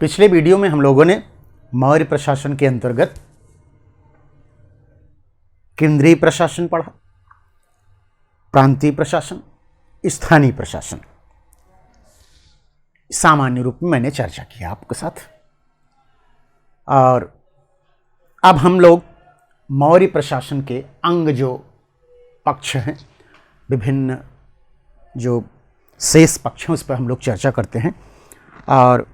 पिछले वीडियो में हम लोगों ने मौर्य प्रशासन के अंतर्गत केंद्रीय प्रशासन पढ़ा, प्रांतीय प्रशासन, स्थानीय प्रशासन। सामान्य रूप में मैंने चर्चा किया आपके साथ। और अब हम लोग मौर्य प्रशासन के अंग जो पक्ष हैं, विभिन्न जो शेष पक्ष हैं, उस पर हम लोग चर्चा करते हैं। और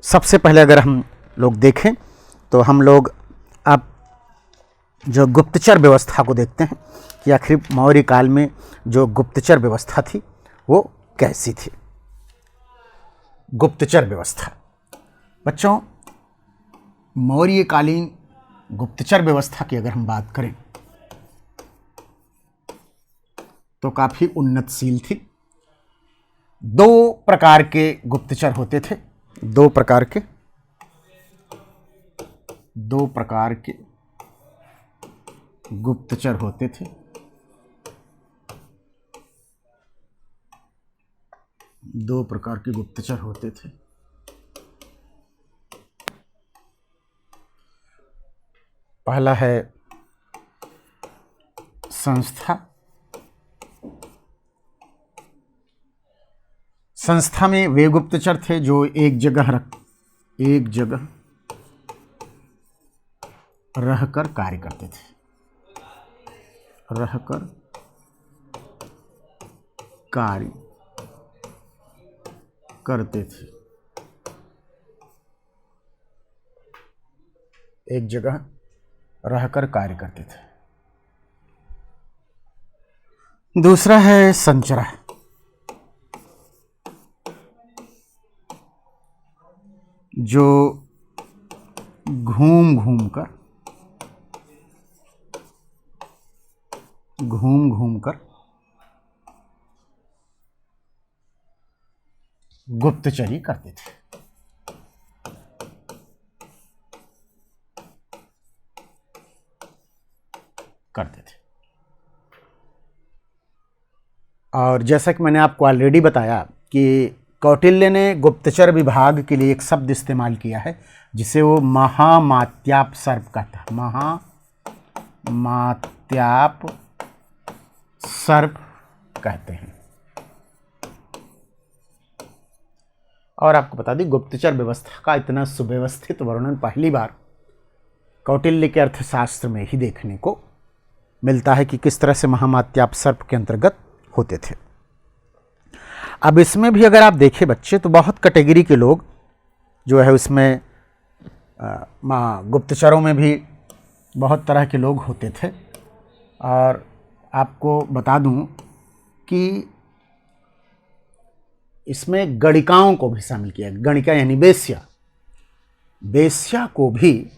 सबसे पहले अगर हम लोग देखें तो हम लोग अब जो गुप्तचर व्यवस्था को देखते हैं कि आखिर मौर्य काल में जो गुप्तचर व्यवस्था थी वो कैसी थी। गुप्तचर व्यवस्था, बच्चों, मौर्यकालीन गुप्तचर व्यवस्था की अगर हम बात करें तो काफ़ी उन्नतशील थी। दो प्रकार के गुप्तचर होते थे, दो प्रकार के गुप्तचर होते थे। दो प्रकार के गुप्तचर होते थे। पहला है संस्था। संस्था में वे गुप्तचर थे जो एक जगह रहकर कार्य करते थे, रहकर कार्य करते थे। एक जगह रहकर कार्य करते थे। दूसरा है संचरा। जो घूम घूम कर गुप्तचरी करते थे। और जैसा कि मैंने आपको ऑलरेडी बताया कि कौटिल्य ने गुप्तचर विभाग के लिए एक शब्द इस्तेमाल किया है जिसे वो महामात्यापसर्प कहता है। महामात्यापसर्प कहते हैं। और आपको बता दें, गुप्तचर व्यवस्था का इतना सुव्यवस्थित वर्णन पहली बार कौटिल्य के अर्थशास्त्र में ही देखने को मिलता है कि किस तरह से महामात्यापसर्प के अंतर्गत होते थे। अब इसमें भी अगर आप देखें बच्चे तो बहुत कैटेगरी के लोग जो है उसमें गुप्तचरों में भी बहुत तरह के लोग होते थे। और आपको बता दूं कि इसमें गणिकाओं को भी शामिल किया। गणिका यानी वेश्या को भी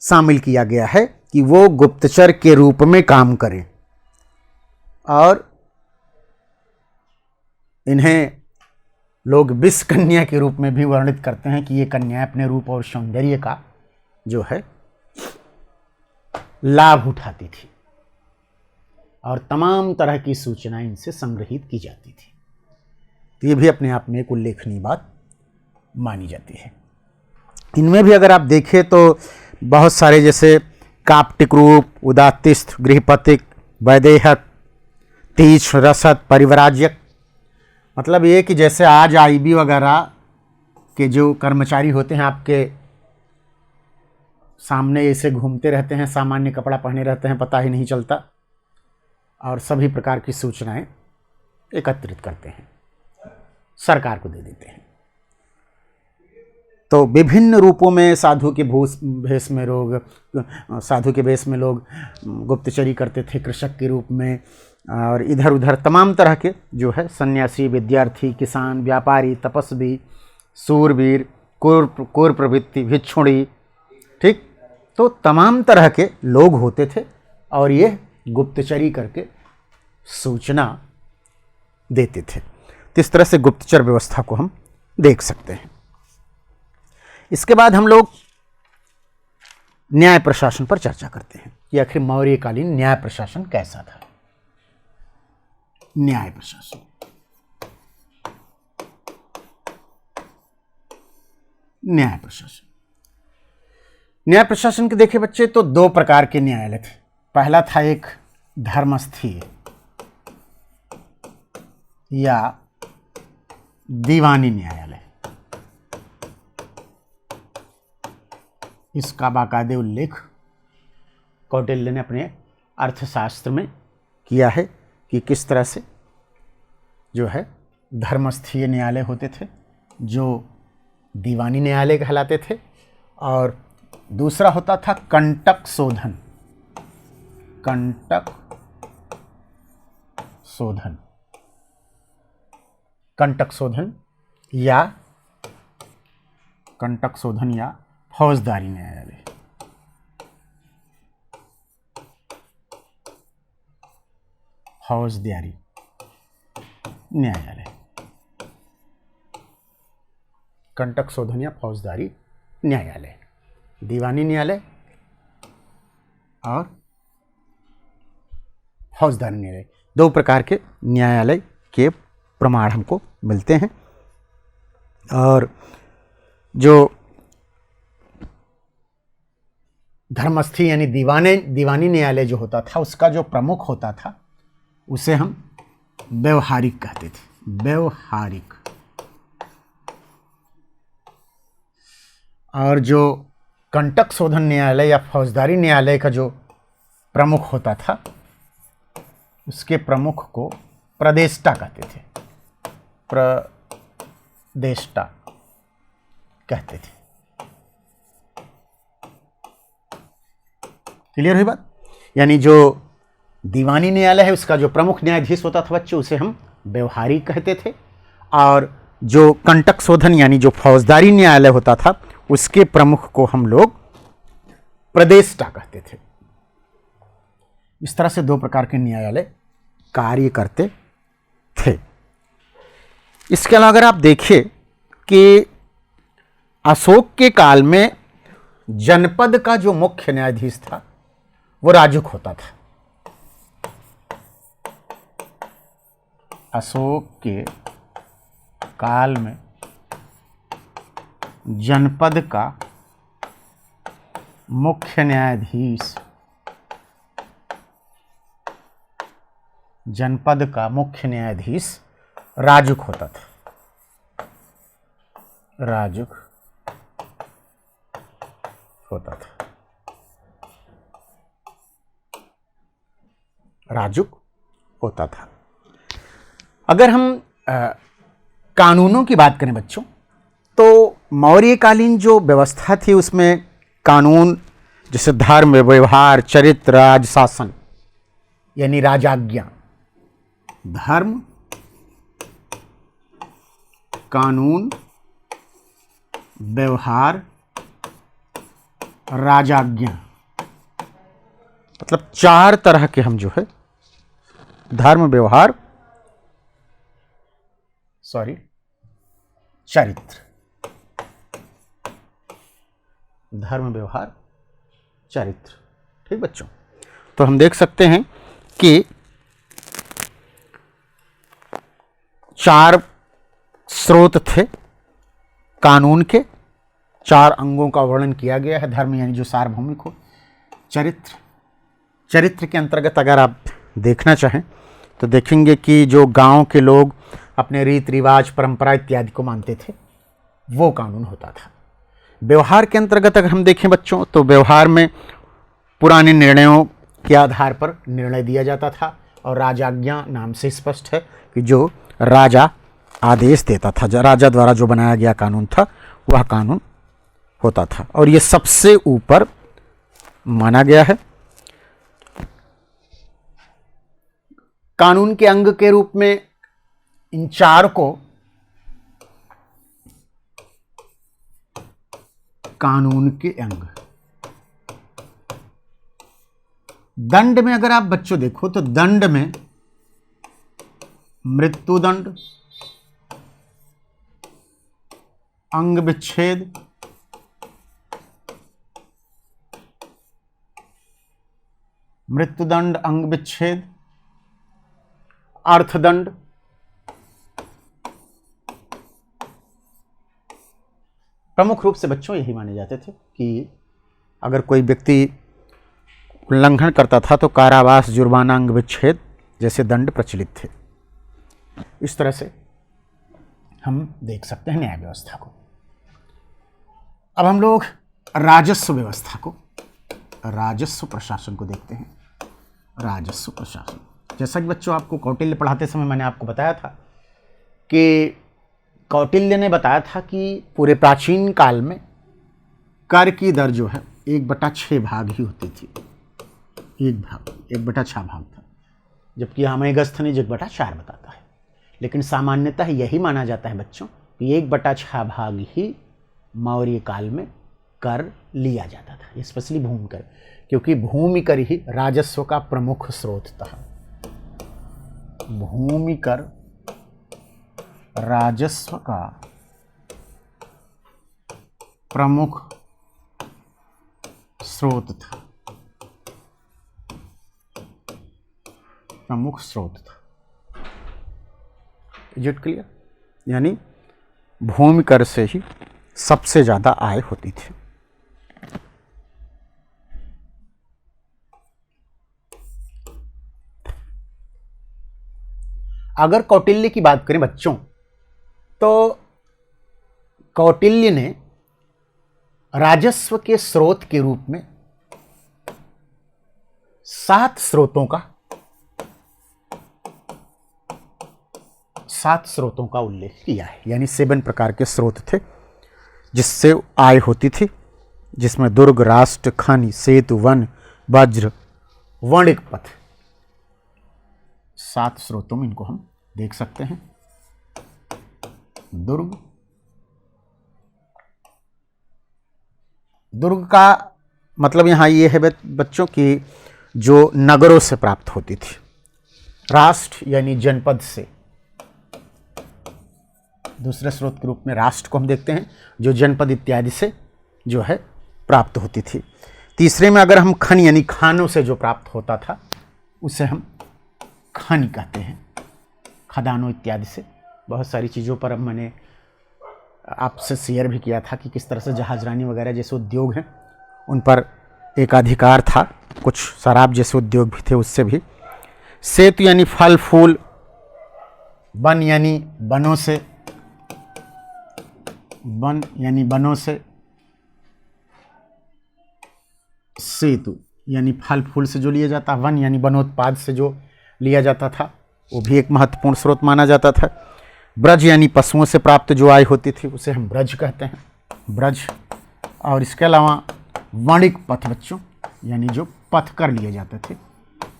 शामिल किया गया है कि वो गुप्तचर के रूप में काम करें। और इन्हें लोग विष कन्या के रूप में भी वर्णित करते हैं कि ये कन्या अपने रूप और सौंदर्य का जो है लाभ उठाती थी और तमाम तरह की सूचनाएं इनसे संग्रहित की जाती थी। तो ये भी अपने आप में एक उल्लेखनीय बात मानी जाती है। इनमें भी अगर आप देखें तो बहुत सारे जैसे काप्टिक रूप, उदात्तिस्थ, गृहपतिक, वैदेहक, तीक्ष, रसद, परिव्राजक, मतलब ये कि जैसे आज आईबी वगैरह के जो कर्मचारी होते हैं आपके सामने ऐसे घूमते रहते हैं, सामान्य कपड़ा पहने रहते हैं, पता ही नहीं चलता, और सभी प्रकार की सूचनाएं एकत्रित करते हैं, सरकार को दे देते हैं। तो विभिन्न रूपों में साधु के भेष में लोग गुप्तचरी करते थे, कृषक के रूप में, और इधर उधर तमाम तरह के जो है सन्यासी, विद्यार्थी, किसान, व्यापारी, तपस्वी, सूरवीर, कोर प्रवृत्ति, भिक्षुणी, ठीक, तो तमाम तरह के लोग होते थे और ये गुप्तचरी करके सूचना देते थे। तो इस तरह से गुप्तचर व्यवस्था को हम देख सकते हैं। इसके बाद हम लोग न्याय प्रशासन पर चर्चा करते हैं कि आखिर मौर्यकालीन न्याय प्रशासन कैसा था। न्याय प्रशासन, न्याय प्रशासन। न्याय प्रशासन के देखे बच्चे तो दो प्रकार के न्यायालय थे। पहला था एक धर्मस्थीय या दीवानी न्यायालय। इसका बाकायदे उल्लेख कौटिल्य ने अपने अर्थशास्त्र में किया है कि किस तरह से जो है धर्मस्थीय न्यायालय होते थे जो दीवानी न्यायालय कहलाते थे, और दूसरा होता था कंटक शोधन। कंटक शोधन, कंटक शोधन या फौजदारी न्यायालय। फौजदारी न्यायालय, कंटक शोधन या फौजदारी न्यायालय, दीवानी न्यायालय और फौजदारी न्यायालय, दो प्रकार के न्यायालय के प्रमाण हमको मिलते हैं। और जो धर्मस्थी यानी दीवानी न्यायालय जो होता था, उसका जो प्रमुख होता था उसे हम व्यवहारिक कहते थे। व्यवहारिक। और जो कंटक शोधन न्यायालय या फौजदारी न्यायालय का जो प्रमुख होता था, उसके प्रमुख को प्रदेष्टा कहते थे। प्रदेष्टा कहते थे। क्लियर हुई बात? यानी जो दीवानी न्यायालय है उसका जो प्रमुख न्यायाधीश होता था बच्चों, उसे हम व्यवहारिक कहते थे। और जो कंटक शोधन यानी जो फौजदारी न्यायालय होता था, उसके प्रमुख को हम लोग प्रदेष्टा कहते थे। इस तरह से दो प्रकार के न्यायालय कार्य करते थे। इसके अलावा अगर आप देखिए कि अशोक के काल में जनपद का जो मुख्य न्यायाधीश था वो राजुक होता था। अशोक के काल में जनपद का मुख्य न्यायाधीश, जनपद का मुख्य न्यायाधीश राजुक होता था। राजुक होता था। राजुक होता था। अगर हम कानूनों की बात करें बच्चों, तो मौर्यकालीन जो व्यवस्था थी उसमें कानून जैसे धर्म, व्यवहार, चरित्र, राज शासन यानी राजाज्ञा, धर्म, कानून, व्यवहार, राजाज्ञा, मतलब चार तरह के हम जो है धर्म, व्यवहार, चरित्र, धर्म, व्यवहार, चरित्र। ठीक बच्चों, तो हम देख सकते हैं कि चार स्रोत थे कानून के, चार अंगों का वर्णन किया गया है। धर्म यानी जो सार्वभौमिक हो, चरित्र के अंतर्गत अगर आप देखना चाहें तो देखेंगे कि जो गांव के लोग अपने रीति रिवाज, परंपरा इत्यादि को मानते थे, वो कानून होता था। व्यवहार के अंतर्गत अगर हम देखें बच्चों, तो व्यवहार में पुराने निर्णयों के आधार पर निर्णय दिया जाता था। और राजाज्ञा नाम से स्पष्ट है कि जो राजा आदेश देता था, राजा द्वारा जो बनाया गया कानून था, वह कानून होता था। और ये सबसे ऊपर माना गया है। कानून के अंग के रूप में इन चार को कानून के अंग, दंड में अगर आप बच्चों देखो तो दंड में मृत्युदंड, अंग विच्छेद, मृत्युदंड, अंग विच्छेद, अर्थदंड, प्रमुख रूप से बच्चों यही माने जाते थे कि अगर कोई व्यक्ति उल्लंघन करता था तो कारावास, जुर्माना, अंग विच्छेद जैसे दंड प्रचलित थे। इस तरह से हम देख सकते हैं न्याय व्यवस्था को। अब हम लोग राजस्व व्यवस्था को, राजस्व प्रशासन को देखते हैं। राजस्व प्रशासन, जैसा कि बच्चों आपको कौटिल्य पढ़ाते समय मैंने आपको बताया था कि कौटिल्य ने बताया था कि पूरे प्राचीन काल में कर की दर जो है 1/6 भाग ही होती थी। 1/6 भाग था, जबकि हमेगस्थनीज 1/4 बताता है। लेकिन सामान्यतः यही माना जाता है बच्चों कि 1/6 भाग ही मौर्य काल में कर लिया जाता था, स्पेशली भूमि कर, क्योंकि भूमि कर ही राजस्व का प्रमुख स्रोत था। भूमि कर राजस्व का प्रमुख स्रोत था, प्रमुख स्रोत था। Is it clear? यानी भूमि कर से ही सबसे ज्यादा आय होती थी। अगर कौटिल्य की बात करें बच्चों, तो कौटिल्य ने राजस्व के स्रोत के रूप में 7 स्रोतों का उल्लेख किया है। यानी 7 प्रकार के स्रोत थे जिससे आय होती थी, जिसमें दुर्ग, राष्ट्र, खनि, सेतु, वन, वज्र, वाणिज्य पथ, 7 स्रोतों में इनको हम देख सकते हैं। दुर्ग का मतलब यहाँ ये है बच्चों की जो नगरों से प्राप्त होती थी। राष्ट्र यानी जनपद से, दूसरे स्रोत के रूप में राष्ट्र को हम देखते हैं जो जनपद इत्यादि से जो है प्राप्त होती थी। तीसरे में अगर हम खनि यानी खानों से जो प्राप्त होता था उसे हम खनि कहते हैं। खदानों इत्यादि से बहुत सारी चीज़ों पर अब मैंने आपसे शेयर भी किया था कि किस तरह से जहाजरानी वगैरह जैसे उद्योग हैं उन पर एक अधिकार था, कुछ शराब जैसे उद्योग भी थे उससे भी। सेतु यानी फल फूल, वन यानी वनों से, वन यानी वनों से, सेतु यानी फल फूल से जो लिया जाता, वन यानी वनोत्पाद से जो लिया जाता था वो भी एक महत्वपूर्ण स्रोत माना जाता था। ब्रज यानी पशुओं से प्राप्त जो आय होती थी उसे हम ब्रज कहते हैं, ब्रज। और इसके अलावा वाणिज्य पथ बच्चों, यानी जो पथ कर लिए जाते थे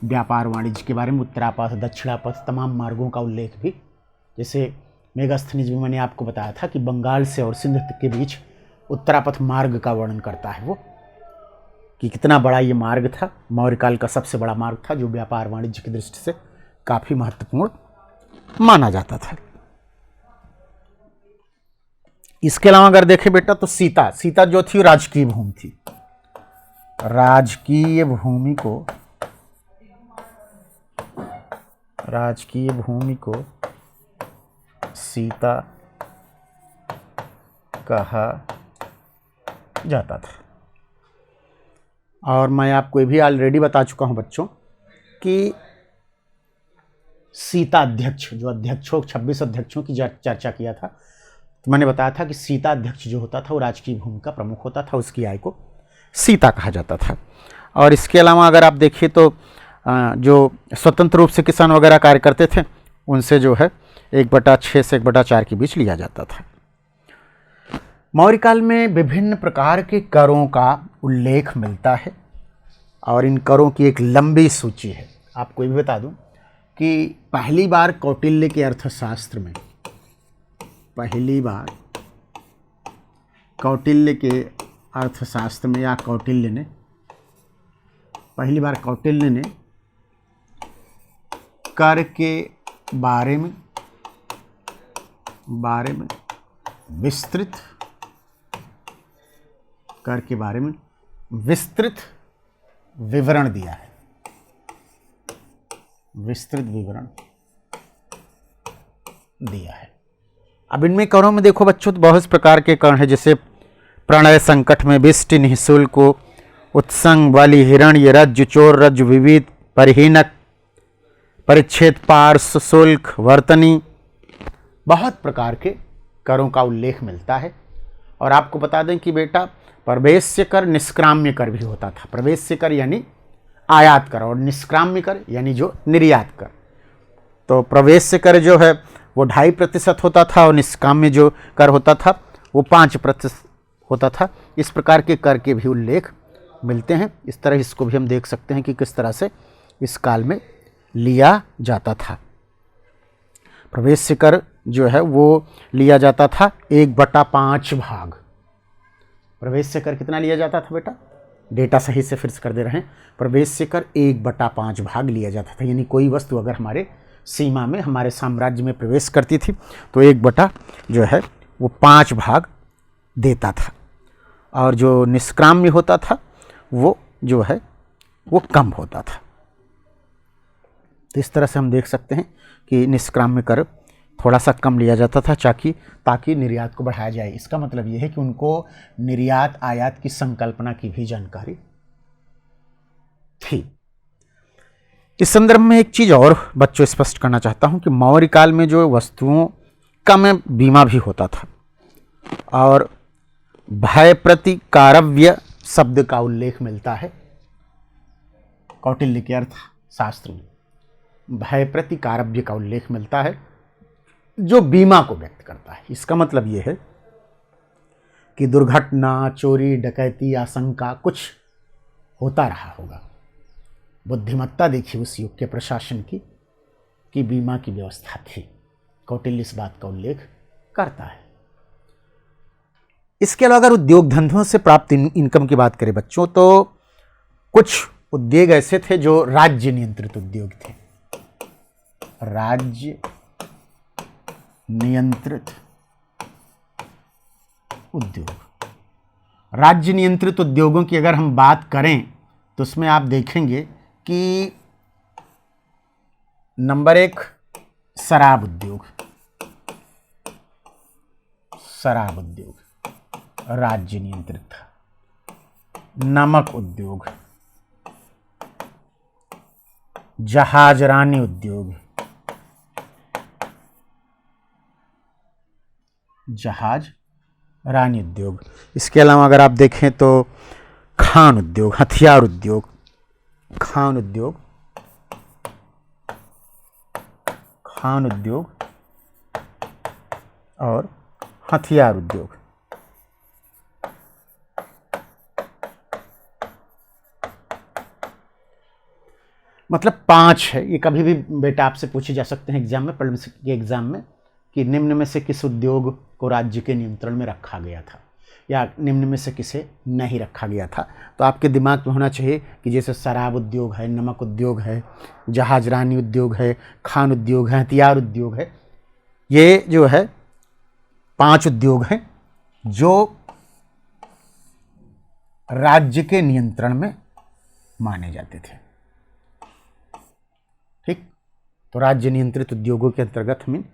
व्यापार वाणिज्य के बारे में, उत्तरापथ, दक्षिणापथ, तमाम मार्गों का उल्लेख भी। जैसे मेगास्थनीज में मैंने आपको बताया था कि बंगाल से और सिंध के बीच उत्तरापथ मार्ग का वर्णन करता है वो, कि कितना बड़ा ये मार्ग था, मौर्य काल का सबसे बड़ा मार्ग था जो व्यापार वाणिज्य की दृष्टि से काफी महत्वपूर्ण माना जाता था। इसके अलावा अगर देखें बेटा तो सीता जो थी राजकीय भूमि थी। राजकीय भूमि को सीता कहा जाता था। और मैं आपको ये भी ऑलरेडी बता चुका हूं बच्चों कि सीता अध्यक्ष, जो अध्यक्षों 26 अध्यक्षों की चर्चा किया था, तो मैंने बताया था कि सीता अध्यक्ष जो होता था वो राजकीय भूमि का प्रमुख होता था, उसकी आय को सीता कहा जाता था। और इसके अलावा अगर आप देखिए तो जो स्वतंत्र रूप से किसान वगैरह कार्य करते थे उनसे जो है 1/6 से 1/4 के बीच लिया जाता था। मौर्य काल में विभिन्न प्रकार के करों का उल्लेख मिलता है और इन करों की एक लंबी सूची है। आपको ये भी बता दूं कि पहली बार कौटिल्य के अर्थशास्त्र में, पहली बार कौटिल्य के अर्थशास्त्र में, या कौटिल्य ने कर के बारे में विस्तृत, कर के बारे में विस्तृत विवरण दिया है, विस्तृत विवरण दिया है। अब इनमें करों में देखो बच्चों तो बहुत प्रकार के कर हैं, जैसे प्रणय संकट में बिष्टि निःशुल्क, उत्संग बलि हिरण्य रज्जु चोर रज्जु विविध परिहीनक परिच्छेद पार्श्व शुल्क वर्तनी, बहुत प्रकार के करों का उल्लेख मिलता है। और आपको बता दें कि बेटा प्रवेश्य कर निष्क्राम्य कर भी होता था। प्रवेश्य कर यानी आयात कर और निष्क्राम्य कर यानी जो निर्यात कर। तो प्रवेश्य कर जो है वो 2.5% होता था और निष्काम्य जो कर होता था वो 5% होता था। इस प्रकार के कर के भी उल्लेख मिलते हैं। इस तरह इसको भी हम देख सकते हैं कि किस तरह से इस काल में लिया जाता था। प्रवेश्य कर जो है वो लिया जाता था 1/5 भाग। प्रवेश्य कर कितना लिया जाता था बेटा? डेटा सही से फिर से कर दे रहे हैं। प्रवेश्य कर 1/5 भाग लिया जाता था, यानी कोई वस्तु अगर हमारे सीमा में हमारे साम्राज्य में प्रवेश करती थी तो 1 जो है वो 5 भाग देता था। और जो निष्क्राम्य होता था वो जो है वो कम होता था। तो इस तरह से हम देख सकते हैं कि निष्क्राम्य कर थोड़ा सा कम लिया जाता था ताकि निर्यात को बढ़ाया जाए। इसका मतलब ये है कि उनको निर्यात आयात की संकल्पना की भी जानकारी थी। इस संदर्भ में एक चीज और बच्चों स्पष्ट करना चाहता हूं कि मौर्य काल में जो वस्तुओं का में बीमा भी होता था और भय प्रति कारव्य शब्द का उल्लेख मिलता है कौटिल्य के अर्थशास्त्र में। भय प्रति कारव्य का उल्लेख मिलता है जो बीमा को व्यक्त करता है। इसका मतलब यह है कि दुर्घटना, चोरी, डकैती, आशंका कुछ होता रहा होगा। बुद्धिमत्ता देखिए उस युग के प्रशासन की कि बीमा की व्यवस्था थी। कौटिल्य इस बात का उल्लेख करता है। इसके अलावा अगर उद्योग धंधों से प्राप्त इनकम की बात करें बच्चों, तो कुछ उद्योग ऐसे थे जो राज्य नियंत्रित उद्योग थे। राज्य नियंत्रित उद्योग। राज्य नियंत्रित उद्योगों की अगर हम बात करें तो उसमें आप देखेंगे कि नंबर 1 शराब उद्योग। शराब उद्योग राज्य नियंत्रित था। नमक उद्योग, जहाजरानी उद्योग, जहाज रानी उद्योग। इसके अलावा अगर आप देखें तो खान उद्योग, हथियार उद्योग, खान उद्योग, खान उद्योग और हथियार उद्योग। मतलब 5 है। ये कभी भी बेटा आपसे पूछे जा सकते हैं एग्जाम में, प्रीलिम्स के एग्जाम में, कि निम्न में से किस उद्योग को राज्य के नियंत्रण में रखा गया था या निम्न में से किसे नहीं रखा गया था। तो आपके दिमाग में होना चाहिए कि जैसे शराब उद्योग है, नमक उद्योग है, जहाजरानी उद्योग है, खान उद्योग है, हथियार उद्योग है। ये जो है 5 उद्योग हैं जो राज्य के नियंत्रण में माने जाते थे। ठीक, तो राज्य नियंत्रित उद्योगों के अंतर्गत हम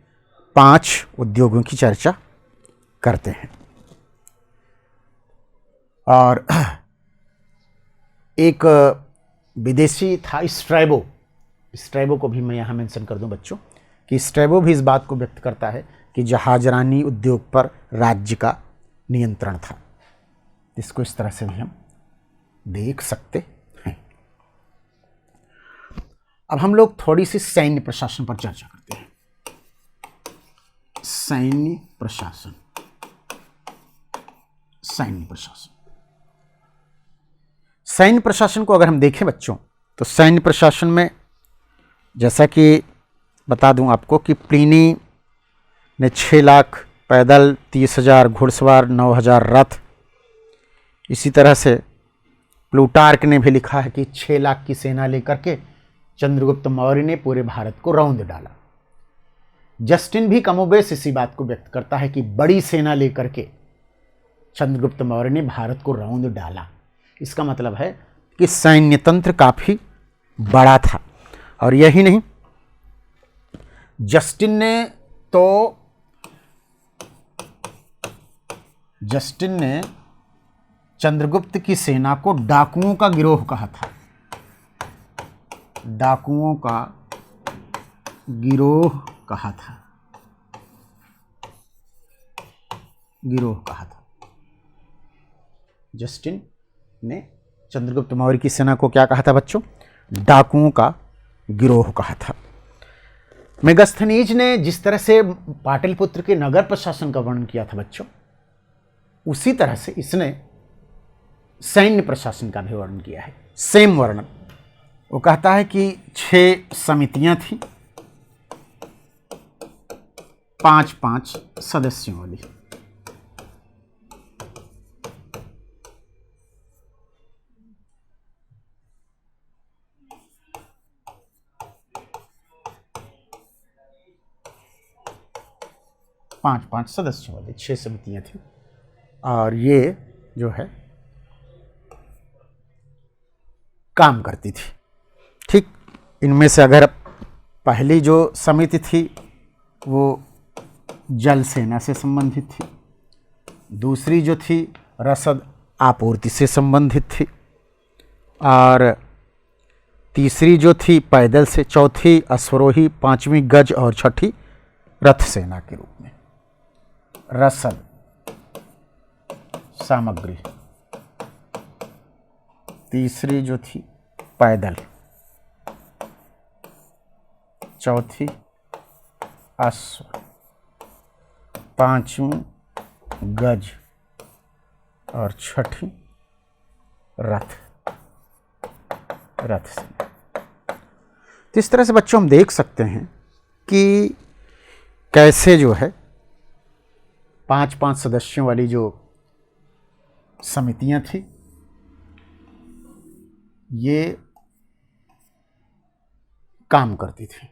5 उद्योगों की चर्चा करते हैं। और एक विदेशी था स्ट्रैबो। स्ट्रैबो को भी मैं यहाँ मेंशन कर दूं बच्चों कि स्ट्रैबो भी इस बात को व्यक्त करता है कि जहाजरानी उद्योग पर राज्य का नियंत्रण था। इसको इस तरह से भी हम देख सकते हैं। अब हम लोग थोड़ी सी सैन्य प्रशासन पर चर्चा करते हैं। सैन्य प्रशासन, सैन्य प्रशासन। सैन्य प्रशासन को अगर हम देखें बच्चों तो सैन्य प्रशासन में जैसा कि बता दूं आपको कि प्लिनी ने 6 लाख पैदल, 30,000 घुड़सवार, 9,000 रथ, इसी तरह से प्लूटार्क ने भी लिखा है कि 6 लाख की सेना लेकर के चंद्रगुप्त मौर्य ने पूरे भारत को रौंद डाला। जस्टिन भी कमोबेश इसी बात को व्यक्त करता है कि बड़ी सेना लेकर के चंद्रगुप्त मौर्य ने भारत को रौंद डाला। इसका मतलब है कि सैन्य तंत्र काफी बड़ा था। और यही नहीं, जस्टिन ने चंद्रगुप्त की सेना को डाकुओं का गिरोह कहा था। डाकुओं का गिरोह कहा था। गिरोह कहा था। जस्टिन ने चंद्रगुप्त मौर्य की सेना को क्या कहा था बच्चों? डाकुओं का गिरोह कहा था। मेगास्थनीज ने जिस तरह से पाटलिपुत्र के नगर प्रशासन का वर्णन किया था बच्चों, उसी तरह से इसने सैन्य प्रशासन का भी वर्णन किया है। सेम वर्णन। वो कहता है कि 6 समितियां थी, 5-5 सदस्यों वाली। पांच सदस्यों वाली 6 समितियां थी और ये जो है काम करती थी। ठीक, इनमें से अगर पहली जो समिति थी वो जल सेना से संबंधित थी, दूसरी जो थी रसद आपूर्ति से संबंधित थी, और तीसरी जो थी पैदल से, चौथी अश्वरोही, 5वीं गज और छठी रथ सेना के रूप में। रसद सामग्री, तीसरी जो थी पैदल, चौथी अश्व, 5वीं गज और छठी रथ सेना। तो इस तरह से बच्चों हम देख सकते हैं कि कैसे जो है 5-5 सदस्यों वाली जो समितियां थी ये काम करती थी।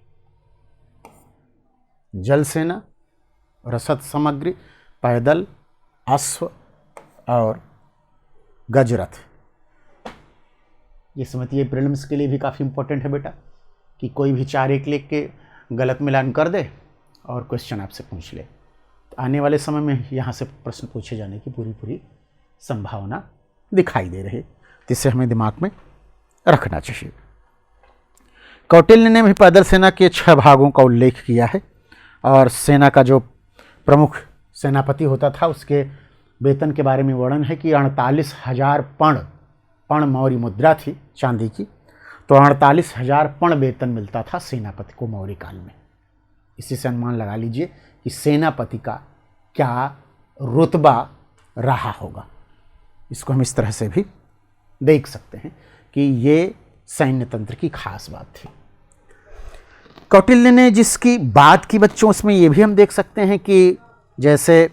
जल सेना, रसद सामग्री, पैदल, अश्व और गजरथ। ये समिति प्रीलिम्स के लिए भी काफ़ी इंपॉर्टेंट है बेटा, कि कोई भी 4-1 लिख के गलत मिलान कर दे और क्वेश्चन आपसे पूछ ले। तो आने वाले समय में यहाँ से प्रश्न पूछे जाने की पूरी संभावना दिखाई दे रही, तो इसे हमें दिमाग में रखना चाहिए। कौटिल्य ने भी पैदल सेना के 6 भागों का उल्लेख किया है, और सेना का जो प्रमुख सेनापति होता था उसके वेतन के बारे में वर्णन है कि 48,000 पण मौर्य मुद्रा थी चांदी की, तो 48,000 पण वेतन मिलता था सेनापति को मौर्य काल में। इसी से अनुमान लगा लीजिए कि सेनापति का क्या रुतबा रहा होगा। इसको हम इस तरह से भी देख सकते हैं कि ये सैन्य तंत्र की खास बात थी। कौटिल्य ने जिसकी बात की बच्चों, उसमें ये भी हम देख सकते हैं कि जैसे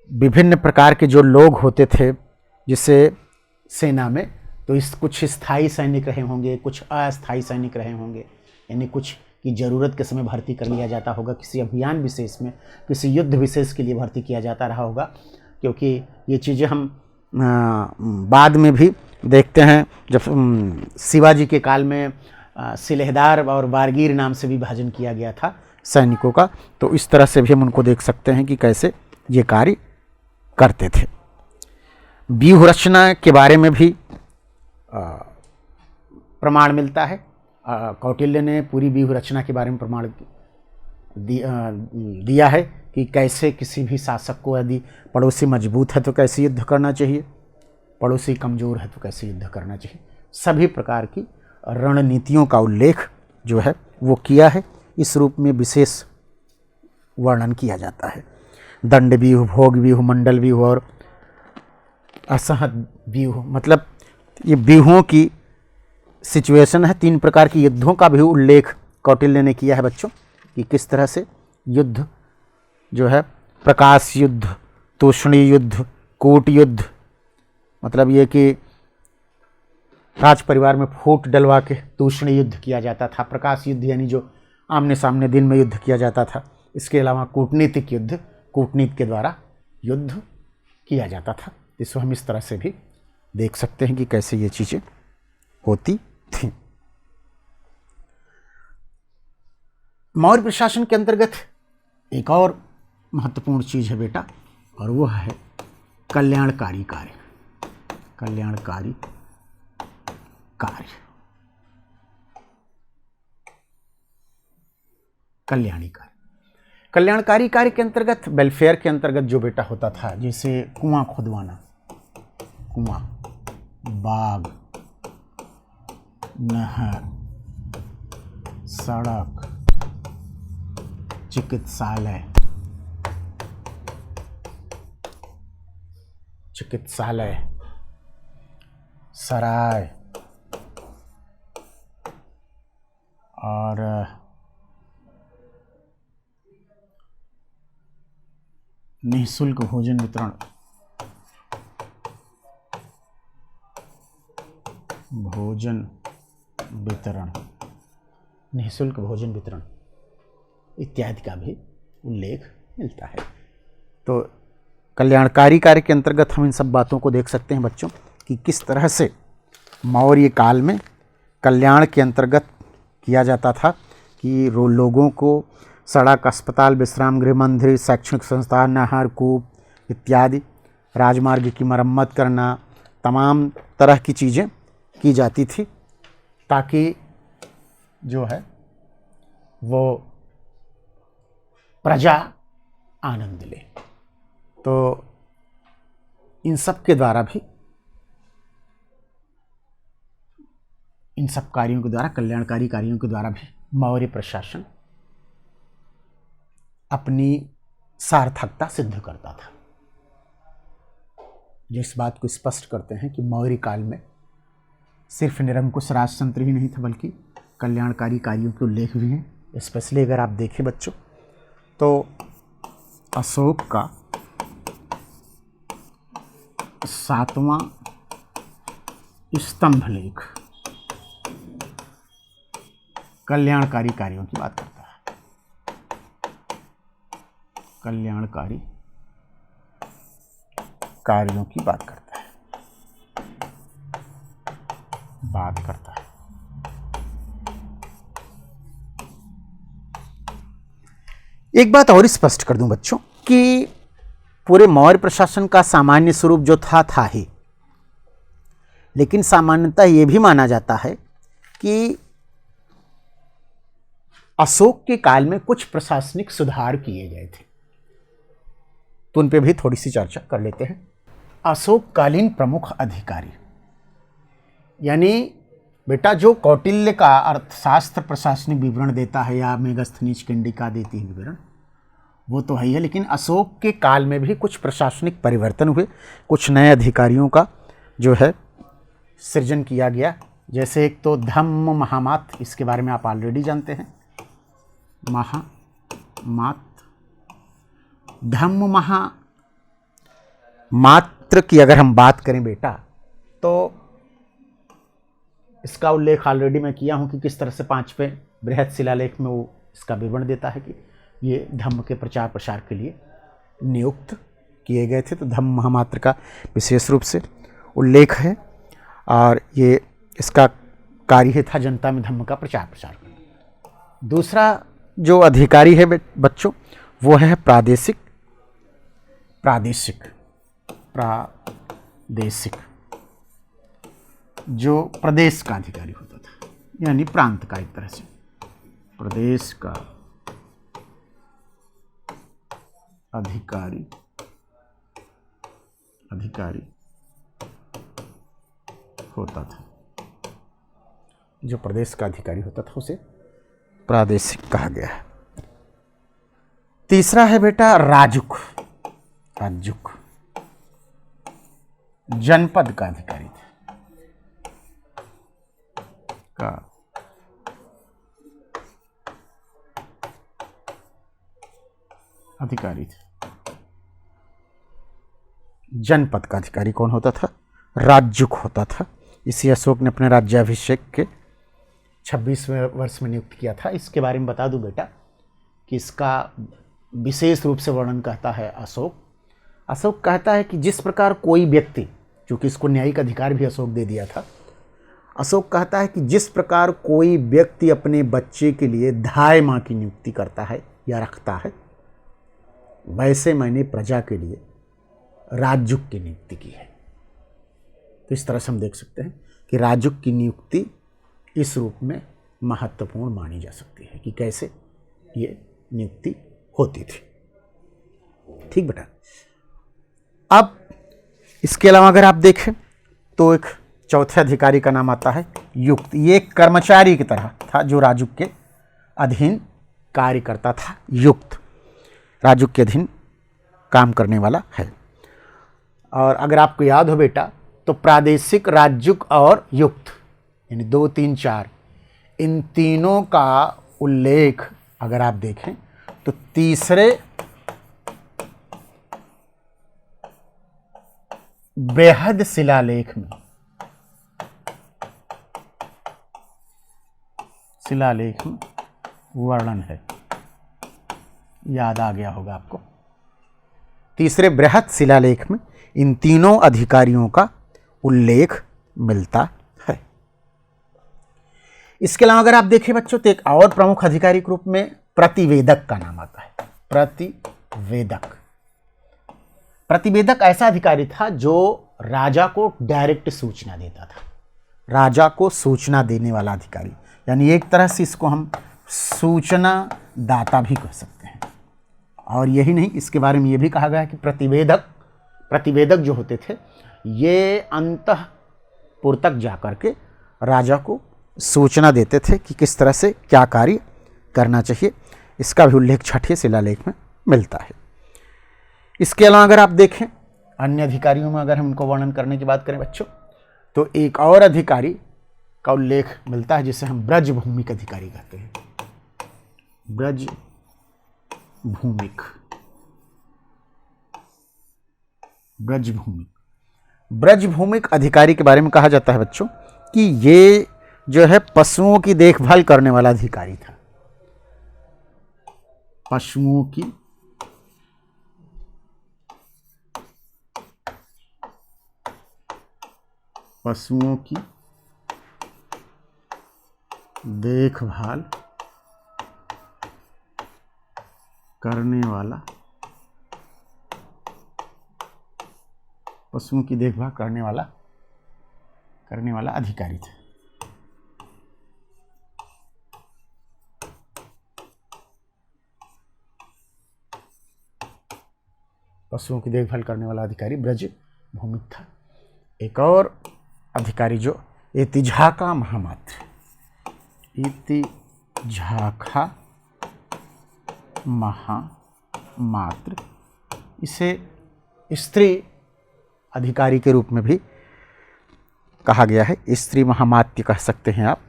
विभिन्न प्रकार के जो लोग होते थे जिससे सेना में, तो इस कुछ स्थायी सैनिक रहे होंगे, कुछ अस्थायी सैनिक रहे होंगे, यानी कुछ की ज़रूरत के समय भर्ती कर लिया जाता होगा, किसी अभियान विशेष में, किसी युद्ध विशेष के लिए भर्ती किया जाता रहा होगा। क्योंकि ये चीज़ें हम बाद में भी देखते हैं, जब शिवाजी के काल में सिलेहदार और बारगीर नाम से विभाजन किया गया था सैनिकों का, तो इस तरह से भी हम उनको देख सकते हैं कि कैसे ये कार्य करते थे। व्यूह रचना के बारे में भी प्रमाण मिलता है। कौटिल्य ने पूरी व्यूह रचना के बारे में प्रमाण दिया है कि कैसे किसी भी शासक को, यदि पड़ोसी मजबूत है तो कैसे युद्ध करना चाहिए, पड़ोसी कमज़ोर है तो कैसे युद्ध करना चाहिए। सभी प्रकार की रणनीतियों का उल्लेख जो है वो किया है। इस रूप में विशेष वर्णन किया जाता है। दंड व्यूह, भोग व्यूह, मंडल व्यूह और असहद व्यूह, मतलब ये व्यूहों की सिचुएशन है। 3 प्रकार की युद्धों का भी उल्लेख कौटिल्य ने किया है बच्चों, कि किस तरह से युद्ध जो है, प्रकाश युद्ध, तूष्णीय युद्ध, कूट युद्ध, मतलब ये कि राज परिवार में फूट डलवा के तूष्णीय युद्ध किया जाता था। प्रकाश युद्ध यानी जो आमने सामने दिन में युद्ध किया जाता था। इसके अलावा कूटनीतिक युद्ध, कूटनीति के द्वारा युद्ध किया जाता था। इसको हम इस तरह से भी देख सकते हैं कि कैसे ये चीज़ें होती थी। मौर्य प्रशासन के अंतर्गत एक और महत्वपूर्ण चीज़ है बेटा, और वो है कल्याणकारी कार्य, कल्याणकारी कार्य, कल्याणी कार्य। कल्याणकारी कार्य के अंतर्गत, वेलफेयर के अंतर्गत जो बेटा होता था, जैसे कुआं खुदवाना, कुआं, बाग, नहर, सड़क, चिकित्सालय, चिकित्सालय, सराय और निःशुल्क भोजन वितरण, भोजन वितरण, निःशुल्क भोजन वितरण इत्यादि का भी उल्लेख मिलता है। तो कल्याणकारी कार्य के अंतर्गत हम इन सब बातों को देख सकते हैं बच्चों कि किस तरह से मौर्य काल में कल्याण के अंतर्गत किया जाता था कि लोगों को सड़क, अस्पताल, विश्राम गृह, मंदिर, शैक्षणिक संस्थान, नहर, कूप इत्यादि, राजमार्ग की मरम्मत करना, तमाम तरह की चीज़ें की जाती थी ताकि जो है वो प्रजा आनंद ले। तो इन सब के द्वारा भी, इन सब कार्यों के द्वारा, कल्याणकारी कार्यों के द्वारा भी मौर्य प्रशासन अपनी सार्थकता सिद्ध करता था। जिस बात को स्पष्ट करते हैं कि मौर्य काल में सिर्फ निरंकुश राजतंत्र ही नहीं था बल्कि कल्याणकारी कार्यों के उल्लेख भी हैं। स्पेशली अगर आप देखें बच्चों तो अशोक का 7वां स्तंभ लेख कल्याणकारी कार्यों की बात करता है, कल्याणकारी कार्यों की बात करता है, एक बात और स्पष्ट कर दूं बच्चों कि पूरे मौर्य प्रशासन का सामान्य स्वरूप जो था ही, लेकिन सामान्यतः यह भी माना जाता है कि अशोक के काल में कुछ प्रशासनिक सुधार किए गए थे। तो उन पे भी थोड़ी सी चर्चा कर लेते हैं। अशोककालीन प्रमुख अधिकारी, यानी बेटा जो कौटिल्य का अर्थशास्त्र प्रशासनिक विवरण देता है या मेगस्थनीज कंडिका देती है विवरण, वो तो है ही है, लेकिन अशोक के काल में भी कुछ प्रशासनिक परिवर्तन हुए, कुछ नए अधिकारियों का जो है सृजन किया गया। जैसे एक तो धम्म महामात, इसके बारे में आप ऑलरेडी जानते हैं। महामात, धम्म महामात्र की अगर हम बात करें बेटा तो इसका उल्लेख ऑलरेडी मैं किया हूं कि किस तरह से 5वें बृहत शिलालेख में वो इसका विवरण देता है कि ये धम्म के प्रचार प्रसार के लिए नियुक्त किए गए थे। तो धम्म महामात्र का विशेष रूप से उल्लेख है और ये इसका कार्य था जनता में धम्म का प्रचार प्रसार करना। दूसरा जो अधिकारी है बच्चों वो है प्रादेशिक जो प्रदेश का अधिकारी होता था, यानी प्रांत का, एक तरह से प्रदेश का अधिकारी होता था। जो प्रदेश का अधिकारी होता था उसे प्रादेशिक कहा गया है। तीसरा है बेटा राजुक, जनपद का अधिकारी था, जनपद का अधिकारी कौन होता था? राजुक होता था। इसी अशोक ने अपने राज्याभिषेक के 26वें वर्ष में नियुक्त किया था। इसके बारे में बता दूं बेटा कि इसका विशेष रूप से वर्णन कहता है अशोक कहता है कि जिस प्रकार कोई व्यक्ति, चूंकि इसको न्यायिक अधिकार भी अशोक दे दिया था, अशोक कहता है कि जिस प्रकार कोई व्यक्ति अपने बच्चे के लिए धाय माँ की नियुक्ति करता है या रखता है, वैसे मैंने प्रजा के लिए राजयुग की नियुक्ति की है। तो इस तरह से हम देख सकते हैं कि राजयुग की नियुक्ति इस रूप में महत्वपूर्ण मानी जा सकती है कि कैसे ये नियुक्ति होती थी। ठीक बेटा। अब इसके अलावा अगर आप देखें तो एक चौथे अधिकारी का नाम आता है युक्त। ये एक कर्मचारी की तरह था जो राजयुग के अधीन कार्य करता था। युक्त राजयुग के अधीन काम करने वाला है। और अगर आपको याद हो बेटा तो प्रादेशिक, राजयुग और युक्त यानी 2, 3, 4 इन तीनों का उल्लेख अगर आप देखें तो तीसरे बृहद शिलालेख में वर्णन है। याद आ गया होगा आपको। तीसरे बृहद शिलालेख में इन तीनों अधिकारियों का उल्लेख मिलता है। इसके अलावा अगर आप देखें बच्चों तो एक और प्रमुख अधिकारी के रूप में प्रतिवेदक का नाम आता है। प्रतिवेदक ऐसा अधिकारी था जो राजा को डायरेक्ट सूचना देता था। राजा को सूचना देने वाला अधिकारी, यानी एक तरह से इसको हम सूचना दाता भी कह सकते हैं। और यही नहीं, इसके बारे में यह भी कहा गया है कि प्रतिवेदक जो होते थे ये अंतःपुर तक जाकर के राजा को सूचना देते थे कि किस तरह से क्या कार्य करना चाहिए। इसका भी उल्लेख छठे शिलालेख में मिलता है। इसके अलावा अगर आप देखें अन्य अधिकारियों में अगर हम उनको वर्णन करने की बात करें बच्चों तो एक और अधिकारी का उल्लेख मिलता है जिसे हम ब्रजभूमिक अधिकारी कहते हैं। ब्रजभूमिक अधिकारी के बारे में कहा जाता है बच्चों कि ये जो है पशुओं की देखभाल करने वाला अधिकारी था। पशुओं की देखभाल करने वाला अधिकारी था। पशुओं की देखभाल करने वाला अधिकारी ब्रजभूमिक था। एक और अधिकारी जो इतिझाका महामात्र, इसे स्त्री अधिकारी के रूप में भी कहा गया है। स्त्री महामात्य कह सकते हैं आप।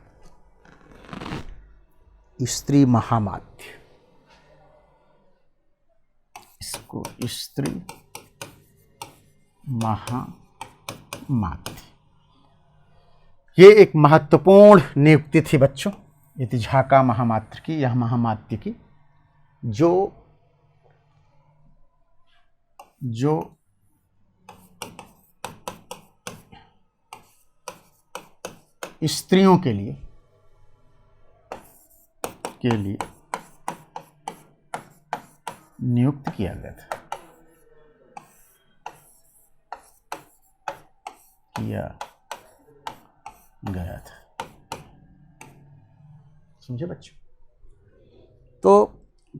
स्त्री महामात्य, इसको स्त्री महामात्य, ये एक महत्वपूर्ण नियुक्ति थी बच्चों इतिझाका महामात्र की, यह महामात्य की, जो स्त्रियों के लिए नियुक्त किया गया था। समझे बच्चों? तो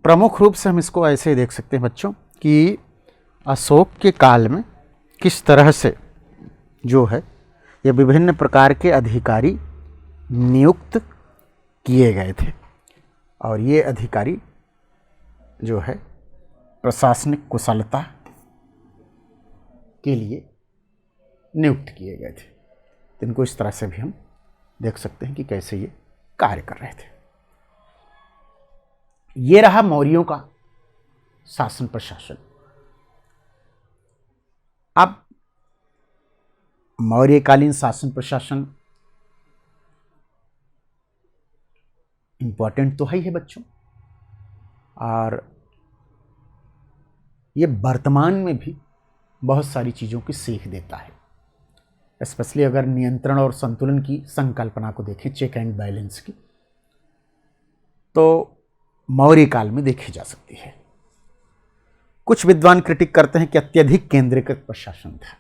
प्रमुख रूप से हम इसको ऐसे ही देख सकते हैं बच्चों कि अशोक के काल में किस तरह से जो है ये विभिन्न प्रकार के अधिकारी नियुक्त किए गए थे। और ये अधिकारी जो है प्रशासनिक कुशलता के लिए नियुक्त किए गए थे। तो इनको इस तरह से भी हम देख सकते हैं कि कैसे ये कार्य कर रहे थे। ये रहा मौर्यों का शासन प्रशासन। अब मौर्यकालीन शासन प्रशासन इंपॉर्टेंट तो है ही है बच्चों, और ये वर्तमान में भी बहुत सारी चीज़ों की सीख देता है। स्पेशली अगर नियंत्रण और संतुलन की संकल्पना को देखें, चेक एंड बैलेंस की, तो मौर्य काल में देखी जा सकती है। कुछ विद्वान क्रिटिक करते हैं कि अत्यधिक केंद्रीकृत प्रशासन था।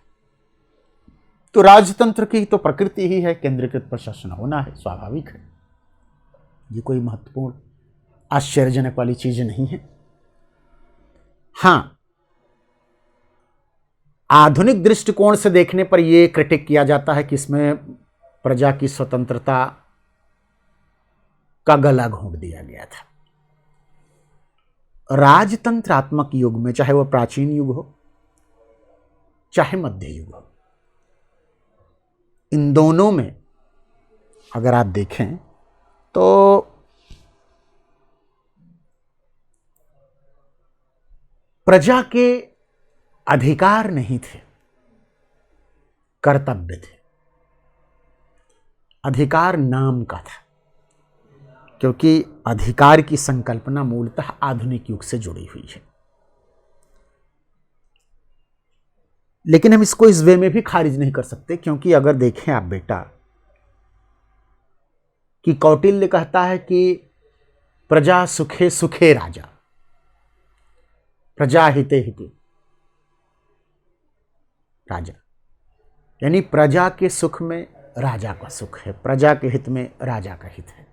तो राजतंत्र की तो प्रकृति ही है, केंद्रीकृत प्रशासन होना है, स्वाभाविक है, ये कोई महत्वपूर्ण आश्चर्यजनक वाली चीज नहीं है। हाँ, आधुनिक दृष्टिकोण से देखने पर यह क्रिटिक किया जाता है कि इसमें प्रजा की स्वतंत्रता का गला घोंट दिया गया था। राजतंत्रात्मक युग में, चाहे वह प्राचीन युग हो चाहे मध्य युग हो, इन दोनों में अगर आप देखें तो प्रजा के अधिकार नहीं थे, कर्तव्य थे। अधिकार नाम का था, क्योंकि अधिकार की संकल्पना मूलतः आधुनिक युग से जुड़ी हुई है। लेकिन हम इसको इस वे में भी खारिज नहीं कर सकते, क्योंकि अगर देखें आप बेटा कि कौटिल्य कहता है कि प्रजा सुखे सुखे राजा, प्रजा हिते हिते राजा, यानी प्रजा के सुख में राजा का सुख है, प्रजा के हित में राजा का हित है।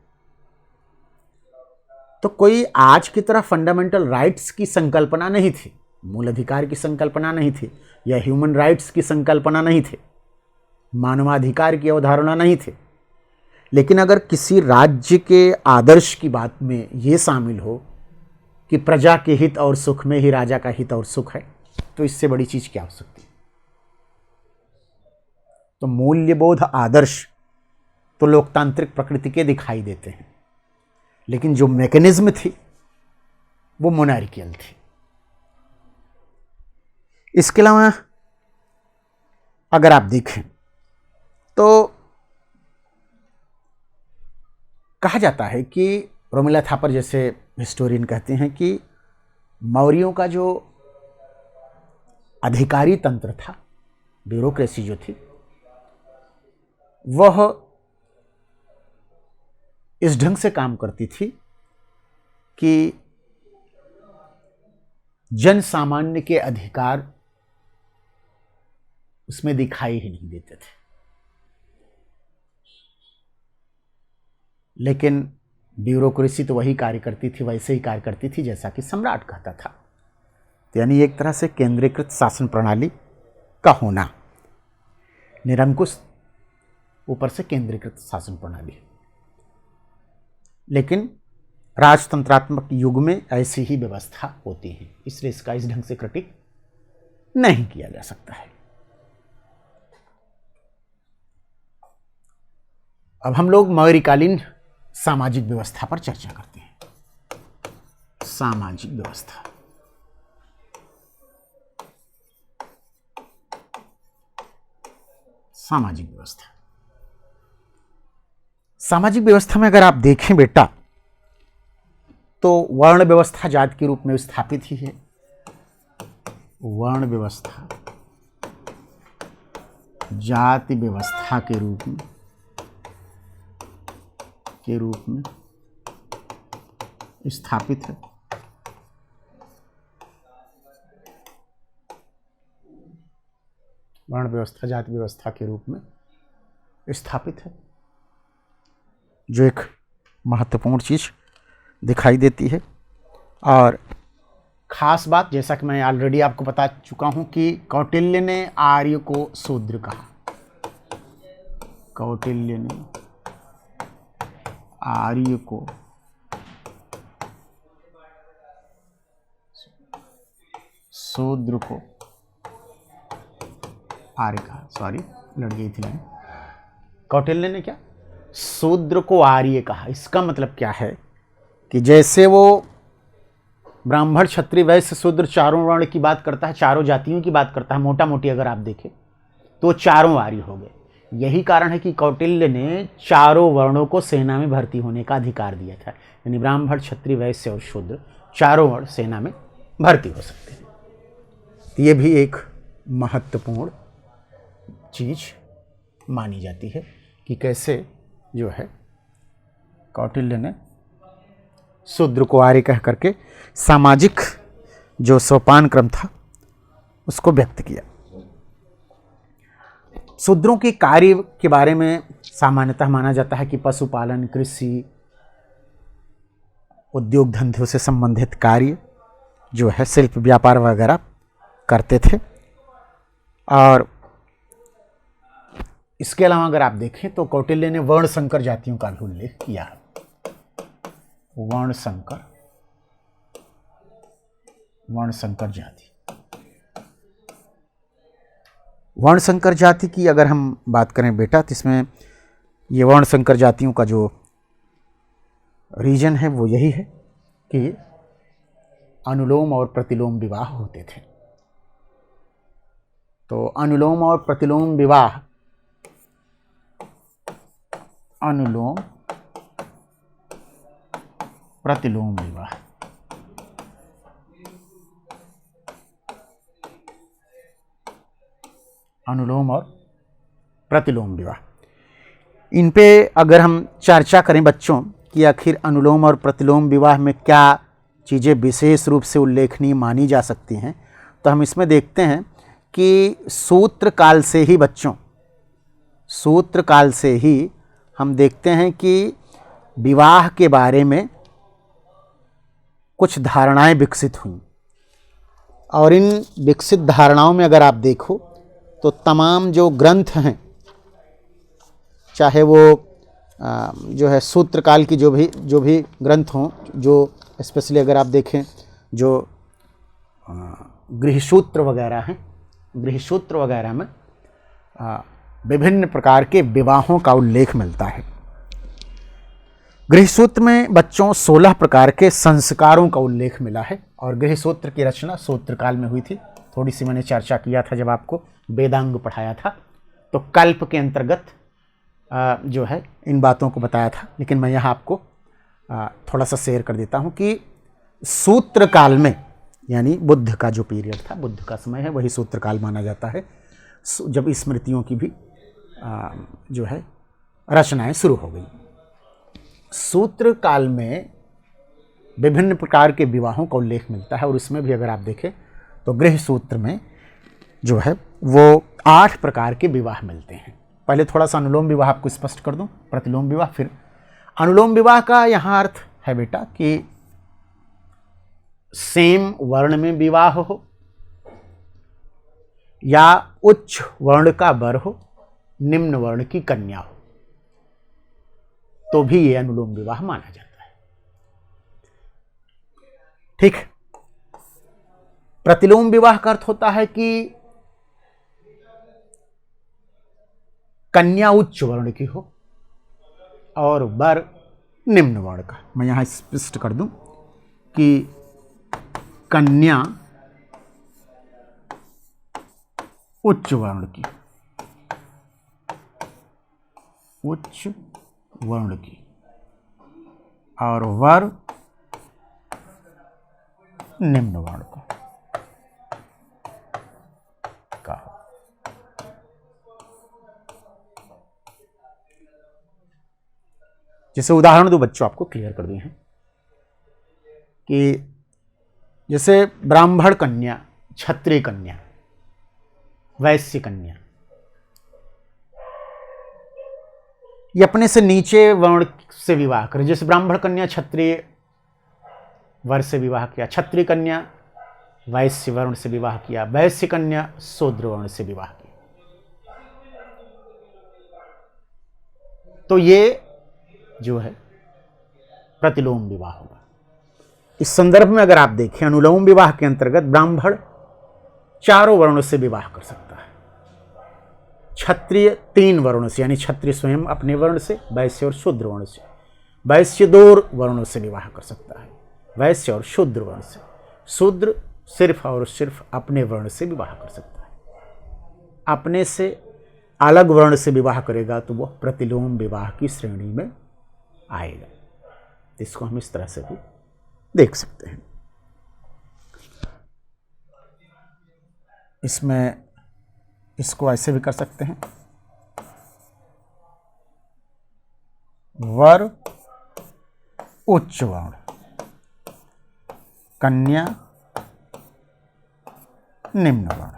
तो कोई आज की तरह फंडामेंटल राइट्स की संकल्पना नहीं थी, मूल अधिकार की संकल्पना नहीं थी, या ह्यूमन राइट्स की संकल्पना नहीं थी, मानवाधिकार की अवधारणा नहीं थी। लेकिन अगर किसी राज्य के आदर्श की बात में यह शामिल हो कि प्रजा के हित और सुख में ही राजा का हित और सुख है, तो इससे बड़ी चीज क्या हो सकती है। तो मूल्यबोध आदर्श तो लोकतांत्रिक प्रकृति के दिखाई देते हैं, लेकिन जो मैकेनिज्म थी वो मोनार्कियल थी। इसके अलावा अगर आप देखें तो कहा जाता है कि रोमिला थापर जैसे हिस्टोरियन कहते हैं कि मौर्यों का जो अधिकारी तंत्र था, ब्यूरोक्रेसी जो थी, वह इस ढंग से काम करती थी कि जन सामान्य के अधिकार उसमें दिखाई ही नहीं देते थे। लेकिन ब्यूरोक्रेसी तो वही कार्य करती थी, वैसे ही कार्य करती थी जैसा कि सम्राट कहता था। तो यानी एक तरह से केंद्रीकृत शासन प्रणाली का होना, निरंकुश ऊपर से केंद्रीकृत शासन प्रणाली। लेकिन राजतंत्रात्मक युग में ऐसी ही व्यवस्था होती है, इसलिए इसका इस ढंग से क्रिटिक नहीं किया जा सकता है। अब हम लोग मौर्यकालीन सामाजिक व्यवस्था पर चर्चा करते हैं। सामाजिक व्यवस्था, सामाजिक व्यवस्था, सामाजिक व्यवस्था में अगर आप देखें बेटा तो वर्ण व्यवस्था जाति के रूप में स्थापित ही है। वर्ण व्यवस्था जाति व्यवस्था के रूप में स्थापित है। वर्ण व्यवस्था जाति व्यवस्था के रूप में स्थापित है, जो एक महत्वपूर्ण चीज दिखाई देती है। और खास बात, जैसा कि मैं ऑलरेडी आपको बता चुका हूं कि कौटिल्य ने आर्य को शूद्र कहा। कौटिल्य ने आर्य को शूद्र को आर्य कहा। सॉरी, लड़ गई थी लाइन। कौटिल्य ने क्या, शूद्र को आर्य कहा। इसका मतलब क्या है कि जैसे वो ब्राह्मण क्षत्रिय वैश्य शूद्र चारों वर्ण की बात करता है, चारों जातियों की बात करता है, मोटा मोटी अगर आप देखें तो चारों आर्य हो गए। यही कारण है कि कौटिल्य ने चारों वर्णों को सेना में भर्ती होने का अधिकार दिया था, यानी ब्राह्मण क्षत्रिय वैश्य और शूद्र चारों वर्ण सेना में भर्ती हो सकते हैं। तो ये भी एक महत्वपूर्ण चीज मानी जाती है कि कैसे जो है कौटिल्य ने शूद्र को आर्य कह करके सामाजिक जो सोपान क्रम था उसको व्यक्त किया। शूद्रों के कार्य के बारे में सामान्यतः माना जाता है कि पशुपालन, कृषि, उद्योग धंधों से संबंधित कार्य जो है, शिल्प व्यापार वगैरह करते थे। और इसके अलावा अगर आप देखें तो कौटिल्य ने वर्ण संकर जातियों का भी उल्लेख किया है। वर्ण संकर जाति, वर्ण संकर जाति की अगर हम बात करें बेटा, तो इसमें ये वर्ण संकर जातियों का जो रीजन है वो यही है कि अनुलोम और प्रतिलोम विवाह होते थे। तो अनुलोम और प्रतिलोम विवाह, अनुलोम प्रतिलोम विवाह, अनुलोम और प्रतिलोम विवाह, इन पे अगर हम चर्चा करें बच्चों कि आखिर अनुलोम और प्रतिलोम विवाह में क्या चीज़ें विशेष रूप से उल्लेखनीय मानी जा सकती हैं, तो हम इसमें देखते हैं कि सूत्र काल से ही बच्चों, सूत्र काल से ही हम देखते हैं कि विवाह के बारे में कुछ धारणाएं विकसित हुई। और इन विकसित धारणाओं में अगर आप देखो तो तमाम जो ग्रंथ हैं, चाहे वो जो है सूत्र काल की जो भी ग्रंथ हों, जो स्पेशली अगर आप देखें जो गृहसूत्र वगैरह हैं, गृहसूत्र वगैरह में विभिन्न प्रकार के विवाहों का उल्लेख मिलता है। गृहसूत्र में बच्चों 16 प्रकार के संस्कारों का उल्लेख मिला है। और गृहसूत्र की रचना सूत्र काल में हुई थी। थोड़ी सी मैंने चर्चा किया था जब आपको वेदांग पढ़ाया था, तो कल्प के अंतर्गत जो है इन बातों को बताया था। लेकिन मैं यहाँ आपको थोड़ा सा शेयर कर देता हूँ कि सूत्र काल में, यानी बुद्ध का जो पीरियड था, बुद्ध का समय है, वही सूत्र काल माना जाता है, जब स्मृतियों की भी जो है रचनाएं शुरू हो गई। सूत्र काल में विभिन्न प्रकार के विवाहों का उल्लेख मिलता है। और उसमें भी अगर आप देखें तो गृह सूत्र में जो है वो 8 प्रकार के विवाह मिलते हैं। पहले थोड़ा सा अनुलोम विवाह आपको स्पष्ट कर दूं, प्रतिलोम विवाह। फिर अनुलोम विवाह का यहाँ अर्थ है बेटा कि सेम वर्ण में विवाह हो या उच्च वर्ण का वर हो, निम्न वर्ण की कन्या हो, तो भी ये अनुलोम विवाह माना जाता है। ठीक। प्रतिलोम विवाह का अर्थ होता है कि कन्या उच्च वर्ण की हो और वर निम्न वर्ण का। मैं यहां स्पष्ट कर दूं कि कन्या उच्च वर्ण की, उच्च वर्ण की, और वर निम्न वर्ण का। जैसे उदाहरण दो बच्चों, आपको क्लियर कर दिए हैं कि जैसे ब्राह्मण कन्या, क्षत्रिय कन्या, वैश्य कन्या, ये अपने से नीचे वर्ण से विवाह करें। जैसे ब्राह्मण कन्या क्षत्रिय वर्ण से विवाह किया, क्षत्रिय कन्या वैश्य वर्ण से विवाह किया, वैश्य कन्या शूद्र वर्ण से विवाह किया, तो ये जो है प्रतिलोम विवाह होगा। इस संदर्भ में अगर आप देखें, अनुलोम विवाह के अंतर्गत ब्राह्मण चारों वर्णों से विवाह कर सकता है, क्षत्रिय 3 वर्णों से, यानी क्षत्रिय स्वयं अपने वर्ण से, वैश्य और शूद्र वर्ण से, वैश्य 2 वर्णों से विवाह कर सकता है, वैश्य और शूद्र वर्ण से, शूद्र सिर्फ और सिर्फ अपने वर्ण से विवाह कर सकता है। अपने से अलग वर्ण से विवाह करेगा तो वह प्रतिलोम विवाह की श्रेणी में आएगा। इसको हम इस तरह से भी देख सकते हैं। इसमें इसको ऐसे भी कर सकते हैं, वर उच्च वर्ण, कन्या निम्न वर्ण,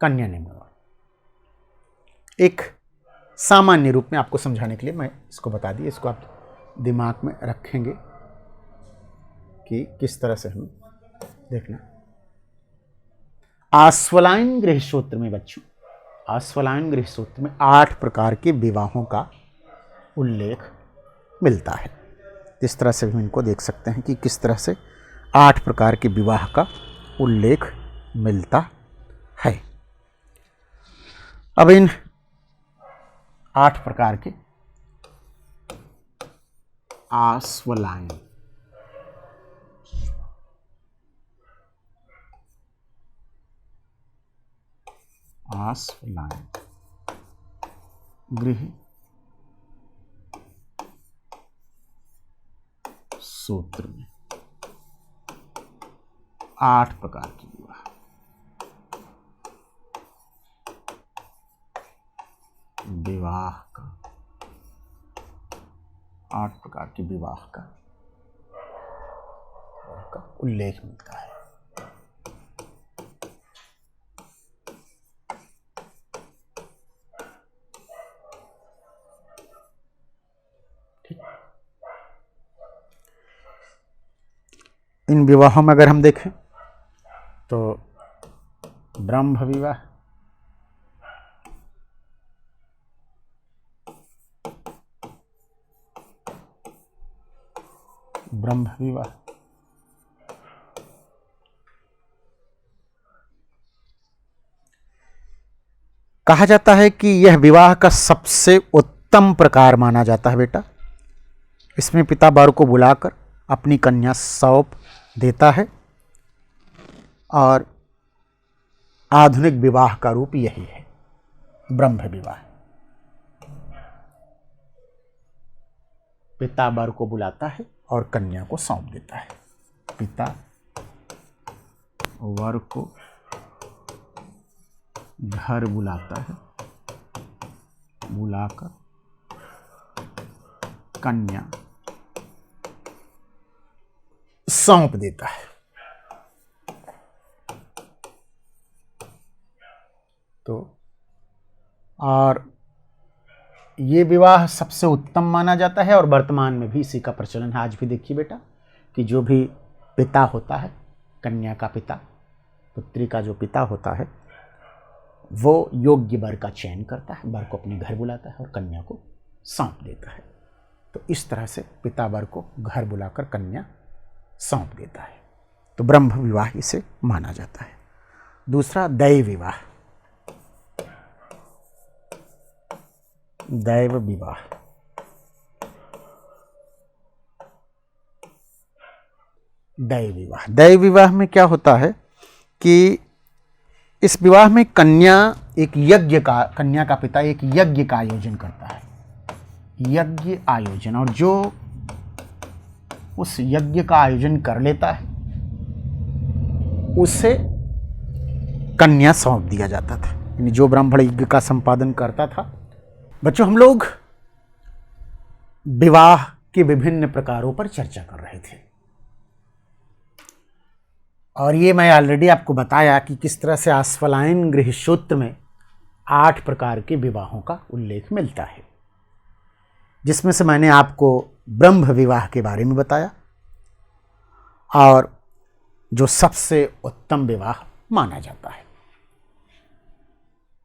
कन्या निम्न वर्ण। एक सामान्य रूप में आपको समझाने के लिए मैं इसको बता दिया, इसको आप दिमाग में रखेंगे कि किस तरह से हमें देखना। आश्वलायन गृहसूत्र में बच्चों, आश्वलायन गृहसूत्र में 8 प्रकार के विवाहों का उल्लेख मिलता है। इस तरह से भी इनको देख सकते हैं कि किस तरह से 8 प्रकार के विवाह का उल्लेख मिलता है। अब इन 8 प्रकार के आश्वलायन गृह सूत्र में 8 प्रकार के विवाह, का 8 प्रकार के विवाह का उल्लेख मिलता है। ठीक, इन विवाहों में अगर हम देखें तो ब्रह्म विवाह, ब्रह्म विवाह, कहा जाता है कि यह विवाह का सबसे उत्तम प्रकार माना जाता है बेटा। इसमें पिता वर को बुलाकर अपनी कन्या सौंप देता है और आधुनिक विवाह का रूप यही है, ब्रह्म विवाह। पिता वर को बुलाता है और कन्या को सौंप देता है। पिता वर को घर बुलाता है, बुलाकर कन्या सौंप देता है। तो और ये विवाह सबसे उत्तम माना जाता है और वर्तमान में भी इसी का प्रचलन है। आज भी देखिए बेटा कि जो भी पिता होता है, कन्या का पिता, पुत्री का जो पिता होता है, वो योग्य वर का चयन करता है, वर को अपने घर बुलाता है और कन्या को सौंप देता है। तो इस तरह से पिता वर को घर बुलाकर कन्या सौंप देता है। तो ब्रह्म विवाह इसे माना जाता है। दूसरा दैव विवाह, दैव विवाह। दैव विवाह, दैव विवाह में क्या होता है कि इस विवाह में कन्या का पिता एक यज्ञ का आयोजन करता है, यज्ञ आयोजन, और जो उस यज्ञ का आयोजन कर लेता है उसे कन्या सौंप दिया जाता था। यानी जो ब्राह्मण यज्ञ का संपादन करता था। बच्चों, हम लोग विवाह के विभिन्न प्रकारों पर चर्चा कर रहे थे और ये मैं ऑलरेडी आपको बताया कि किस तरह से आश्वलायन गृहसूत्र में 8 प्रकार के विवाहों का उल्लेख मिलता है, जिसमें से मैंने आपको ब्रह्म विवाह के बारे में बताया और जो सबसे उत्तम विवाह माना जाता है,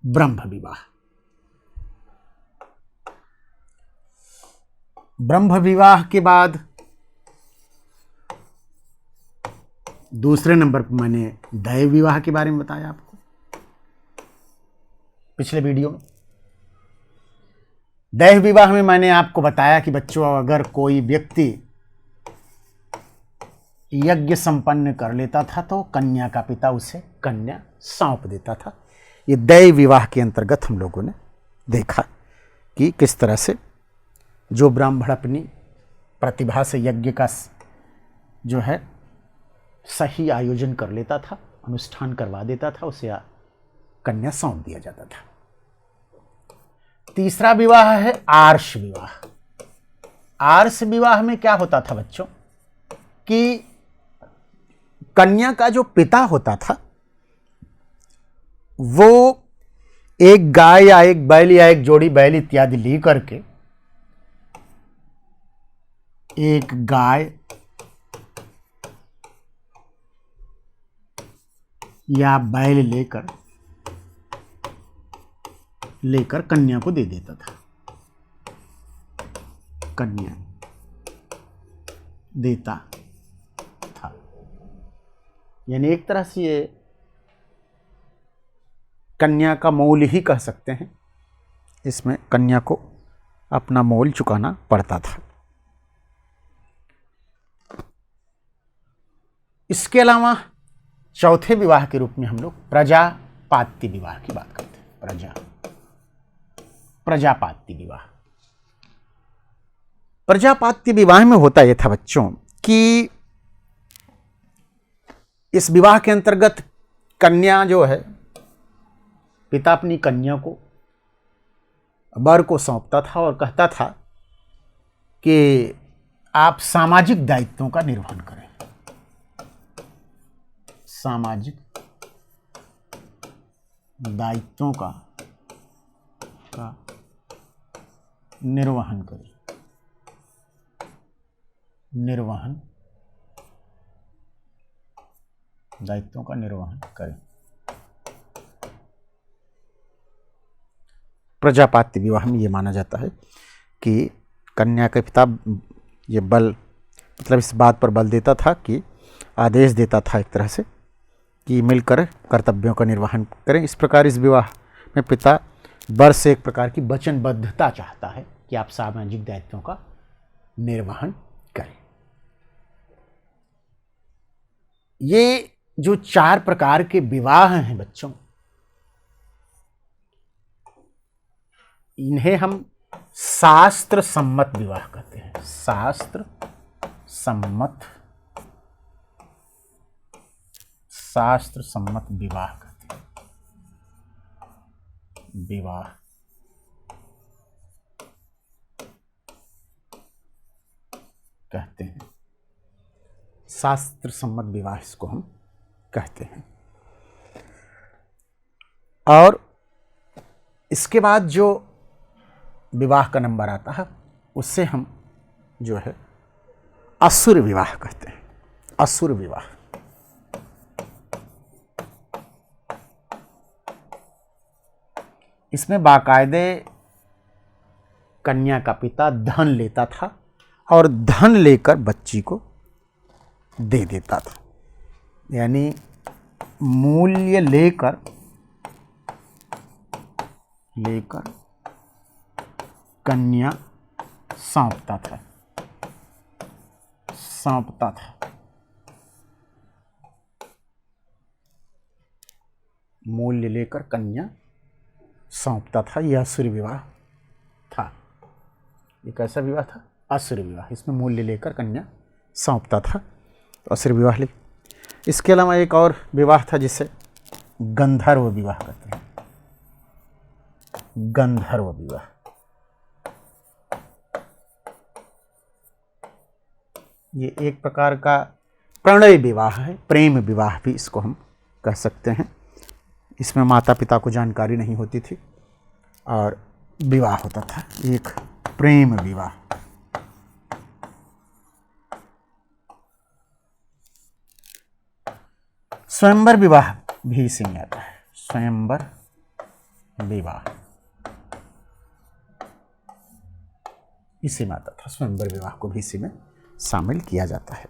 ब्रह्म विवाह। ब्रह्म विवाह के बाद दूसरे नंबर पर मैंने दैव विवाह के बारे में बताया आपको पिछले वीडियो में। दैव विवाह में मैंने आपको बताया कि बच्चों, अगर कोई व्यक्ति यज्ञ संपन्न कर लेता था तो कन्या का पिता उसे कन्या सौंप देता था। ये दैव विवाह के अंतर्गत हम लोगों ने देखा कि किस तरह से जो ब्राह्मण अपनी प्रतिभा से यज्ञ का जो है सही आयोजन कर लेता था, अनुष्ठान करवा देता था, उसे कन्या सौंप दिया जाता था। तीसरा विवाह है आर्ष विवाह। आर्ष विवाह में क्या होता था बच्चों कि कन्या का जो पिता होता था वो एक गाय या एक बैल या एक जोड़ी बैल इत्यादि ली करके, एक गाय या बैल लेकर कन्या को दे देता था, कन्या देता था। यानी एक तरह से ये कन्या का मोल ही कह सकते हैं, इसमें कन्या को अपना मोल चुकाना पड़ता था। इसके अलावा चौथे विवाह के रूप में हम लोग प्रजापात्य विवाह की बात करते हैं। प्रजापात्य विवाह। प्रजापात्य विवाह में होता यह था बच्चों कि इस विवाह के अंतर्गत कन्या जो है, पिता अपनी कन्या को वर को सौंपता था और कहता था कि आप सामाजिक दायित्वों का निर्वहन करें, सामाजिक दायित्वों का निर्वहन करें, दायित्वों का निर्वहन करें। प्रजापात्य विवाह में ये माना जाता है कि कन्या के पिता ये बल, मतलब इस बात पर बल देता था कि आदेश देता था एक तरह से कि मिलकर कर्तव्यों का निर्वहन करें। इस प्रकार इस विवाह में पिता वर से एक प्रकार की वचनबद्धता चाहता है कि आप सामाजिक दायित्वों का निर्वहन करें। ये जो 4 प्रकार के विवाह हैं बच्चों, इन्हें हम शास्त्र सम्मत विवाह कहते हैं। शास्त्र सम्मत विवाह कहते हैं। विवाह कहते हैं, शास्त्र सम्मत विवाह इसको हम कहते हैं। और इसके बाद जो विवाह का नंबर आता है उससे हम जो है असुर विवाह कहते हैं। असुर विवाह। इसमें बाकायदे कन्या का पिता धन लेता था और धन लेकर बच्ची को दे देता था, यानी मूल्य लेकर कन्या सौंपता था। मूल्य लेकर कन्या सौंपता था। यह असुर विवाह था। ये कैसा विवाह था? असुर विवाह। इसमें मूल्य लेकर कन्या सौंपता था, तो असुर विवाह ले। इसके अलावा एक और विवाह था जिसे गंधर्व विवाह कहते हैं। गंधर्व विवाह। ये एक प्रकार का प्रणय विवाह है, प्रेम विवाह भी इसको हम कह सकते हैं। इसमें माता पिता को जानकारी नहीं होती थी और विवाह होता था, एक प्रेम विवाह। स्वयंवर विवाह भी इसी में आता है। स्वयंवर विवाह इसी में आता था। स्वयंवर विवाह को भी इसी में शामिल किया जाता है।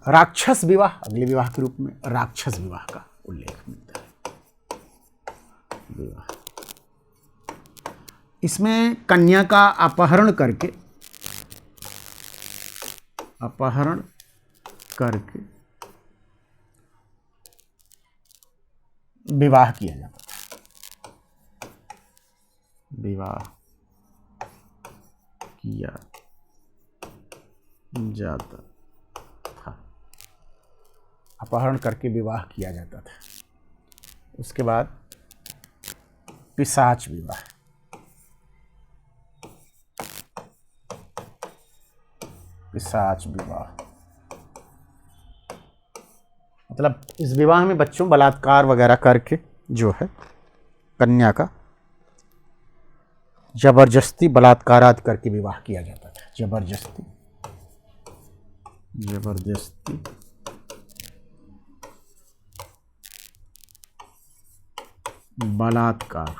राक्षस विवाह अगले विवाह के रूप में राक्षस विवाह का उल्लेख मिलता है। विवाह इसमें कन्या का अपहरण करके विवाह किया जाता था। विवाह किया जाता था। अपहरण करके विवाह किया जाता था। उसके बाद पिशाच विवाह। पिशाच विवाह मतलब इस विवाह में बच्चों बलात्कार वगैरह करके जो है कन्या का जबरदस्ती बलात्कारात करके विवाह किया जाता था। जबरदस्ती बलात्कार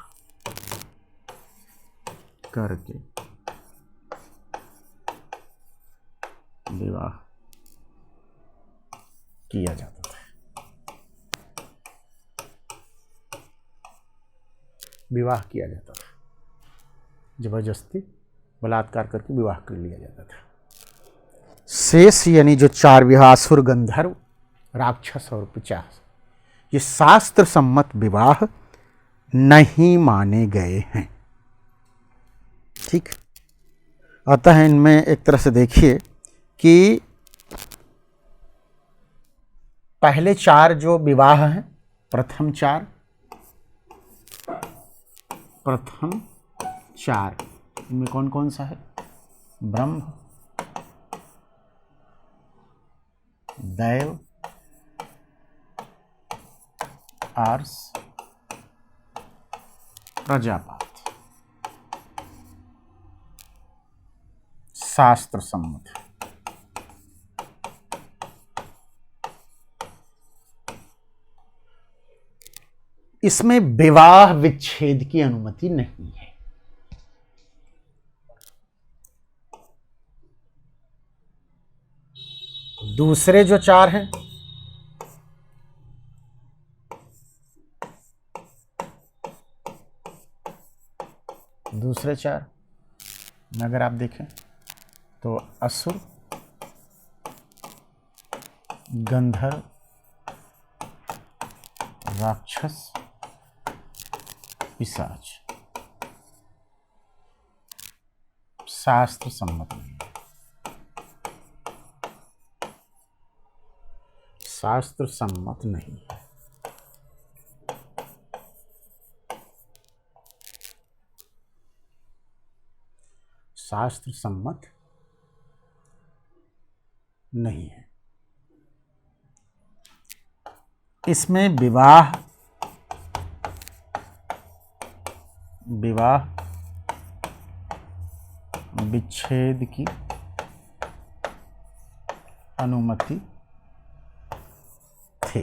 करके विवाह किया जाता था। विवाह किया जाता था, जबरदस्ती बलात्कार करके विवाह कर लिया जाता था। शेष यानी जो 4 विवाह, असुर, गंधर्व, राक्षस और पिशाच, ये शास्त्र सम्मत विवाह नहीं माने गए हैं। ठीक, अतः इनमें एक तरह से देखिए कि पहले 4 जो विवाह हैं, प्रथम 4 इनमें कौन कौन सा है? ब्रह्म, दैव, आर्ष, प्रजापति, शास्त्र सम्मत। इसमें विवाह विच्छेद की अनुमति नहीं है। दूसरे जो 4 हैं, दूसरे 4 में अगर आप देखें तो असुर, गंधर्व, राक्षस, पिशाच, शास्त्र सम्मत नहीं है। शास्त्र सम्मत नहीं है। शास्त्र सम्मत नहीं है। इसमें विवाह विच्छेद की अनुमति थी।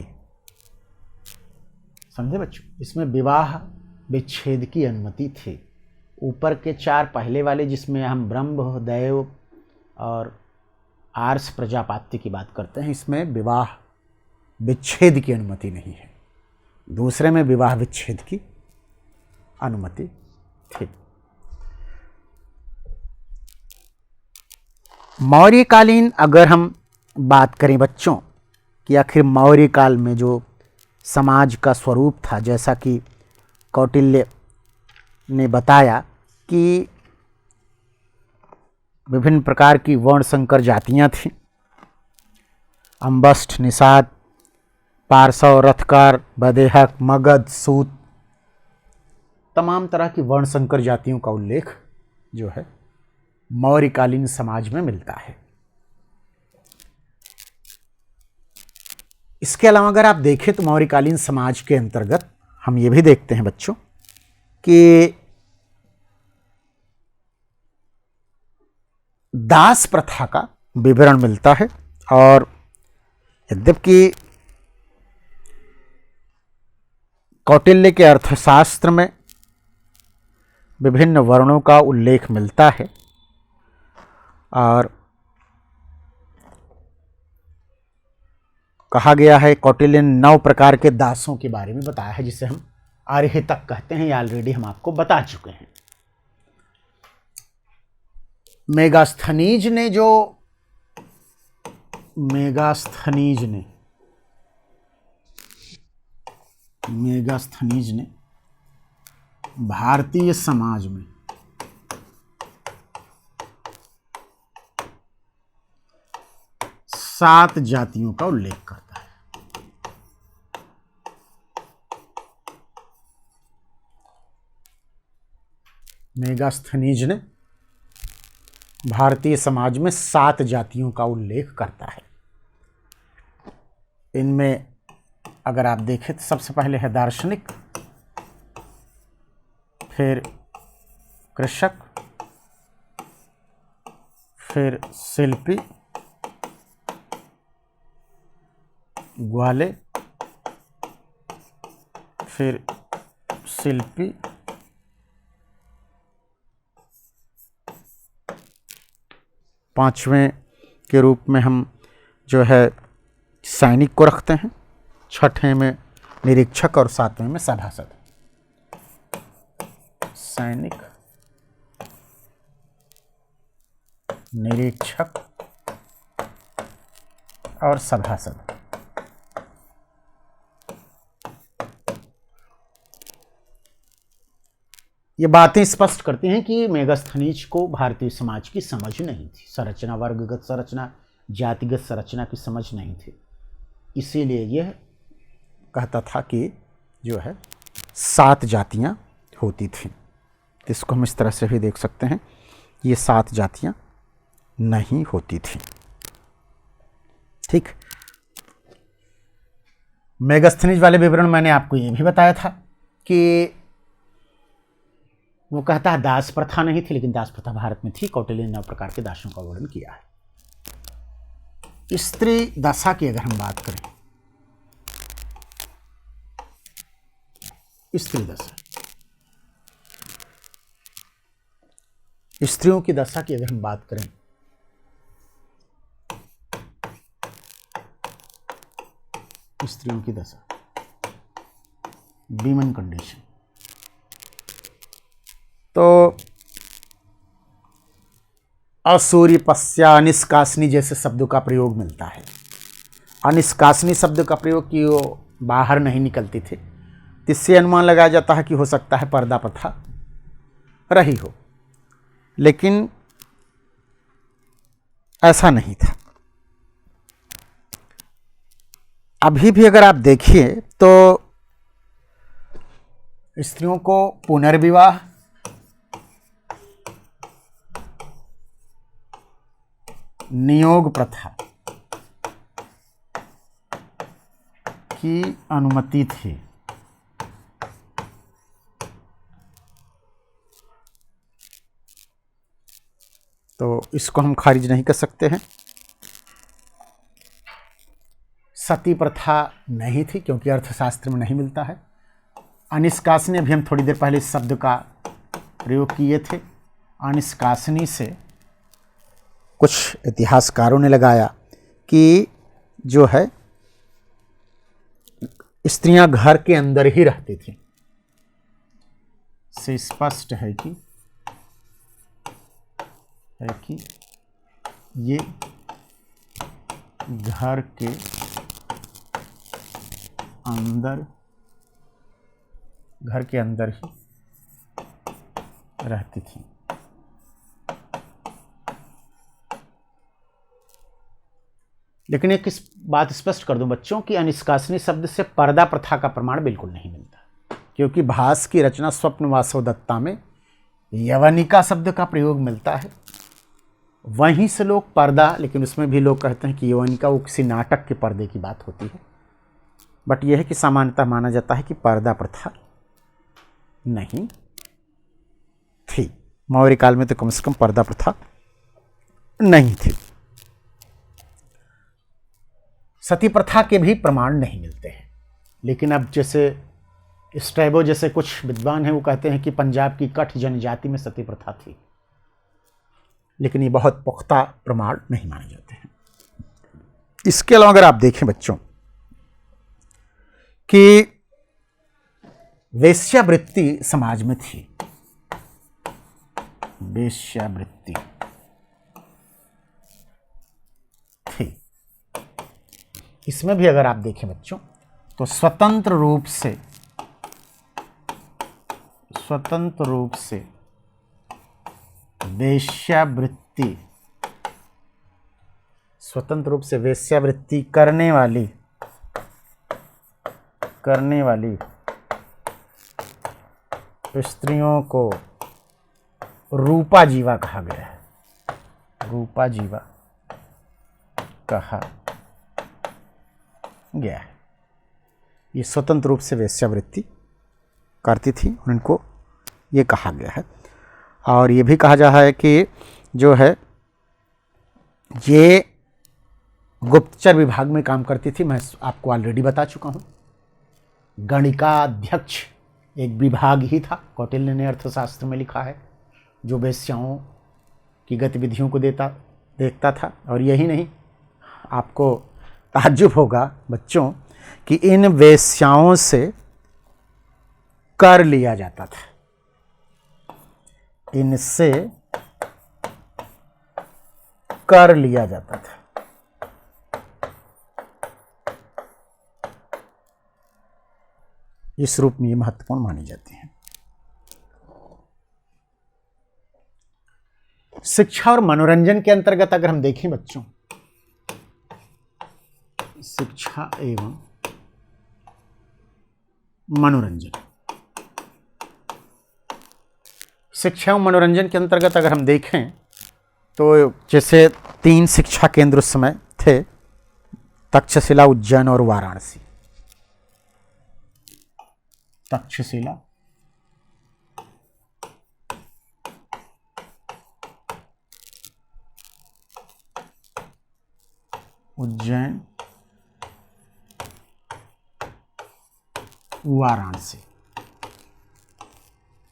समझे बच्चों? इसमें विवाह विच्छेद की अनुमति थी। ऊपर के 4 पहले वाले, जिसमें हम ब्रह्म, दैव और आर्ष, प्रजापति की बात करते हैं, इसमें विवाह विच्छेद की अनुमति नहीं है। दूसरे में विवाह विच्छेद की अनुमति थी। मौर्यकालीन अगर हम बात करें बच्चों कि आखिर मौर्य काल में जो समाज का स्वरूप था, जैसा कि कौटिल्य ने बताया कि विभिन्न प्रकार की वर्ण संकर जातियां थीं। अंबष्ठ, निषाद, पारसव, रथकार, बदेहक, मगध, सूत, तमाम तरह की वर्ण संकर जातियों का उल्लेख जो है मौर्यकालीन समाज में मिलता है। इसके अलावा अगर आप देखें तो मौर्यकालीन समाज के अंतर्गत हम ये भी देखते हैं बच्चों कि दास प्रथा का विवरण मिलता है। और यद्यपि कौटिल्य के अर्थशास्त्र में विभिन्न वर्णों का उल्लेख मिलता है और कहा गया है, कौटिल्य ने 9 प्रकार के दासों के बारे में बताया है, जिसे हम आर्यहितक कहते हैं। ये ऑलरेडी हम आपको बता चुके हैं। मेगास्थनीज ने भारतीय समाज में सात जातियों का उल्लेख करता है। मेगास्थनीज ने भारतीय समाज में 7 जातियों का उल्लेख करता है। इनमें अगर आप देखें तो सबसे पहले है दार्शनिक, फिर कृषक, फिर शिल्पी, ग्वाले, फिर शिल्पी, पांचवें के रूप में हम जो है सैनिक को रखते हैं, छठवें में निरीक्षक और सातवें में सभासद। सैनिक, निरीक्षक और सभासद। ये बातें स्पष्ट करती हैं कि मेगास्थनीज को भारतीय समाज की समझ नहीं थी, संरचना, वर्गगत संरचना, जातिगत संरचना की समझ नहीं थी। इसीलिए यह कहता था कि जो है 7 जातियां होती थीं। इसको हम इस तरह से भी देख सकते हैं, ये 7 जातियां नहीं होती थीं। ठीक, मेगास्थनीज वाले विवरण मैंने आपको ये भी बताया था कि वो कहता है दास प्रथा नहीं थी, लेकिन दास प्रथा भारत में थी। कौटिल्य ने 9 प्रकार के दासों का वर्णन किया है। स्त्री दशा की अगर हम बात करें, स्त्री दशा, स्त्रियों की दशा की अगर हम बात करें, स्त्रियों की दशा, वीमेन कंडीशन, तो असूर्य, पश्या, निष्कासनी जैसे शब्दों का प्रयोग मिलता है। अनिष्कासनी शब्द का प्रयोग कि वो बाहर नहीं निकलती थी, इससे अनुमान लगाया जाता है कि हो सकता है पर्दा प्रथा रही हो, लेकिन ऐसा नहीं था। अभी भी अगर आप देखिए तो स्त्रियों को पुनर्विवाह, नियोग प्रथा की अनुमति थी। तो इसको हम खारिज नहीं कर सकते हैं। सती प्रथा नहीं थी, क्योंकि अर्थशास्त्र में नहीं मिलता है। अनिष्कासनी, अभी हम थोड़ी देर पहले इस शब्द का प्रयोग किए थे। अनिष्कासनी से कुछ इतिहासकारों ने लगाया कि जो है स्त्रियां घर के अंदर ही रहती थी। से स्पष्ट है कि ये घर के अंदर ही रहती थी। लेकिन एक इस बात स्पष्ट कर दूं बच्चों कि अनिष्कासनी शब्द से पर्दा प्रथा का प्रमाण बिल्कुल नहीं मिलता, क्योंकि भास की रचना स्वप्न वासवदत्ता में यवनिका शब्द का प्रयोग मिलता है। वहीं से लोग पर्दा, लेकिन उसमें भी लोग कहते हैं कि यवनिका वो किसी नाटक के पर्दे की बात होती है। बट यह है कि सामान्यतः माना जाता है कि पर्दा प्रथा नहीं थी। मौर्य काल में तो कम से कम पर्दा प्रथा नहीं थी। सती प्रथा के भी प्रमाण नहीं मिलते हैं, लेकिन अब जैसे स्ट्रैबो जैसे कुछ विद्वान हैं, वो कहते हैं कि पंजाब की कठ जनजाति में सती प्रथा थी, लेकिन ये बहुत पुख्ता प्रमाण नहीं माने जाते हैं। इसके अलावा अगर आप देखें बच्चों कि वेश्यावृत्ति समाज में थी। वेश्यावृत्ति थी। इसमें भी अगर आप देखें बच्चों तो स्वतंत्र रूप से वेश्यावृत्ति करने वाली स्त्रियों को रूपा जीवा कहा गया है। रूपा जीवा कहा गया है। ये स्वतंत्र रूप से वेश्यावृत्ति करती थी और इनको ये कहा गया है। और ये भी कहा जा रहा है कि जो है ये गुप्तचर विभाग में काम करती थी। मैं आपको ऑलरेडी बता चुका हूँ। गणिकाध्यक्ष एक विभाग ही था, कौटिल्य ने अर्थशास्त्र में लिखा है, जो वेश्याओं की गतिविधियों को देखता था। और यही नहीं, आपको ताज्जुब होगा बच्चों कि इन वेश्याओं से कर लिया जाता था, इनसे कर लिया जाता था। इस रूप में ये महत्वपूर्ण मानी जाती है। शिक्षा और मनोरंजन के अंतर्गत अगर हम देखें बच्चों, शिक्षा एवं मनोरंजन, शिक्षा एवं मनोरंजन के अंतर्गत अगर हम देखें तो जैसे 3 शिक्षा केंद्र उस समय थे, तक्षशिला, उज्जैन और वाराणसी। तक्षशिला, उज्जैन, वाराणसी,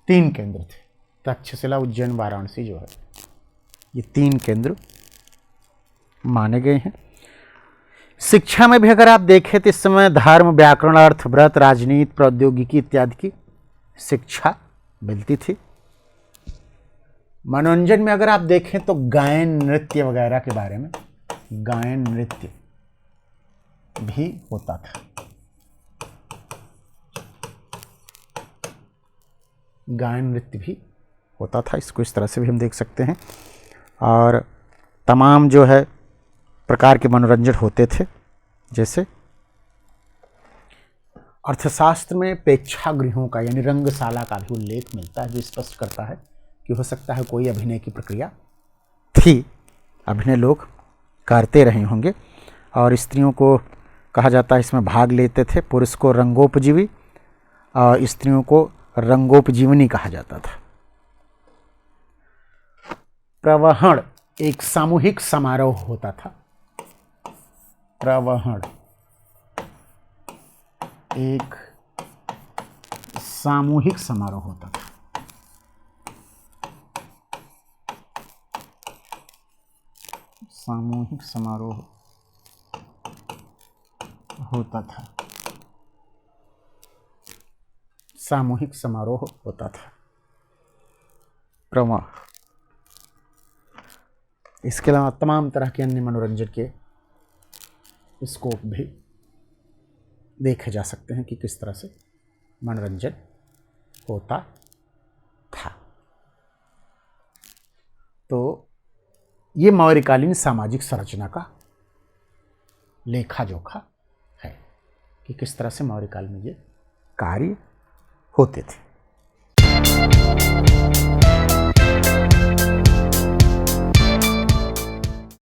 3 केंद्र थे। तक्षशिला, उज्जैन, वाराणसी जो है, ये 3 केंद्र माने गए हैं। शिक्षा में भी अगर आप देखें तो इस समय धर्म, व्याकरण, अर्थ, व्रत, राजनीति, प्रौद्योगिकी इत्यादि की शिक्षा मिलती थी। मनोरंजन में अगर आप देखें तो गायन, नृत्य वगैरह के बारे में, गायन नृत्य भी होता था। गायन नृत्य भी होता था, इसको इस तरह से भी हम देख सकते हैं। और तमाम जो है प्रकार के मनोरंजन होते थे। जैसे अर्थशास्त्र में प्रेक्षागृहों का यानी रंगशाला का भी उल्लेख मिलता है, जो स्पष्ट करता है कि हो सकता है कोई अभिनय की प्रक्रिया थी, अभिनय लोग करते रहे होंगे। और स्त्रियों को कहा जाता है इसमें भाग लेते थे। पुरुष को रंगोपजीवी और स्त्रियों को रंगोपजीवनी कहा जाता था। प्रवहण एक सामूहिक समारोह होता था। प्रवहण एक सामूहिक समारोह होता था। सामूहिक समारोह होता था। सामूहिक समारोह होता था। प्रवाह, इसके अलावा तमाम तरह के अन्य मनोरंजन के स्कोप भी देखे जा सकते हैं कि किस तरह से मनोरंजन होता था। तो ये मौर्यकालीन सामाजिक संरचना का लेखा जोखा है कि किस तरह से मौर्यकाल में ये कार्य होते थे।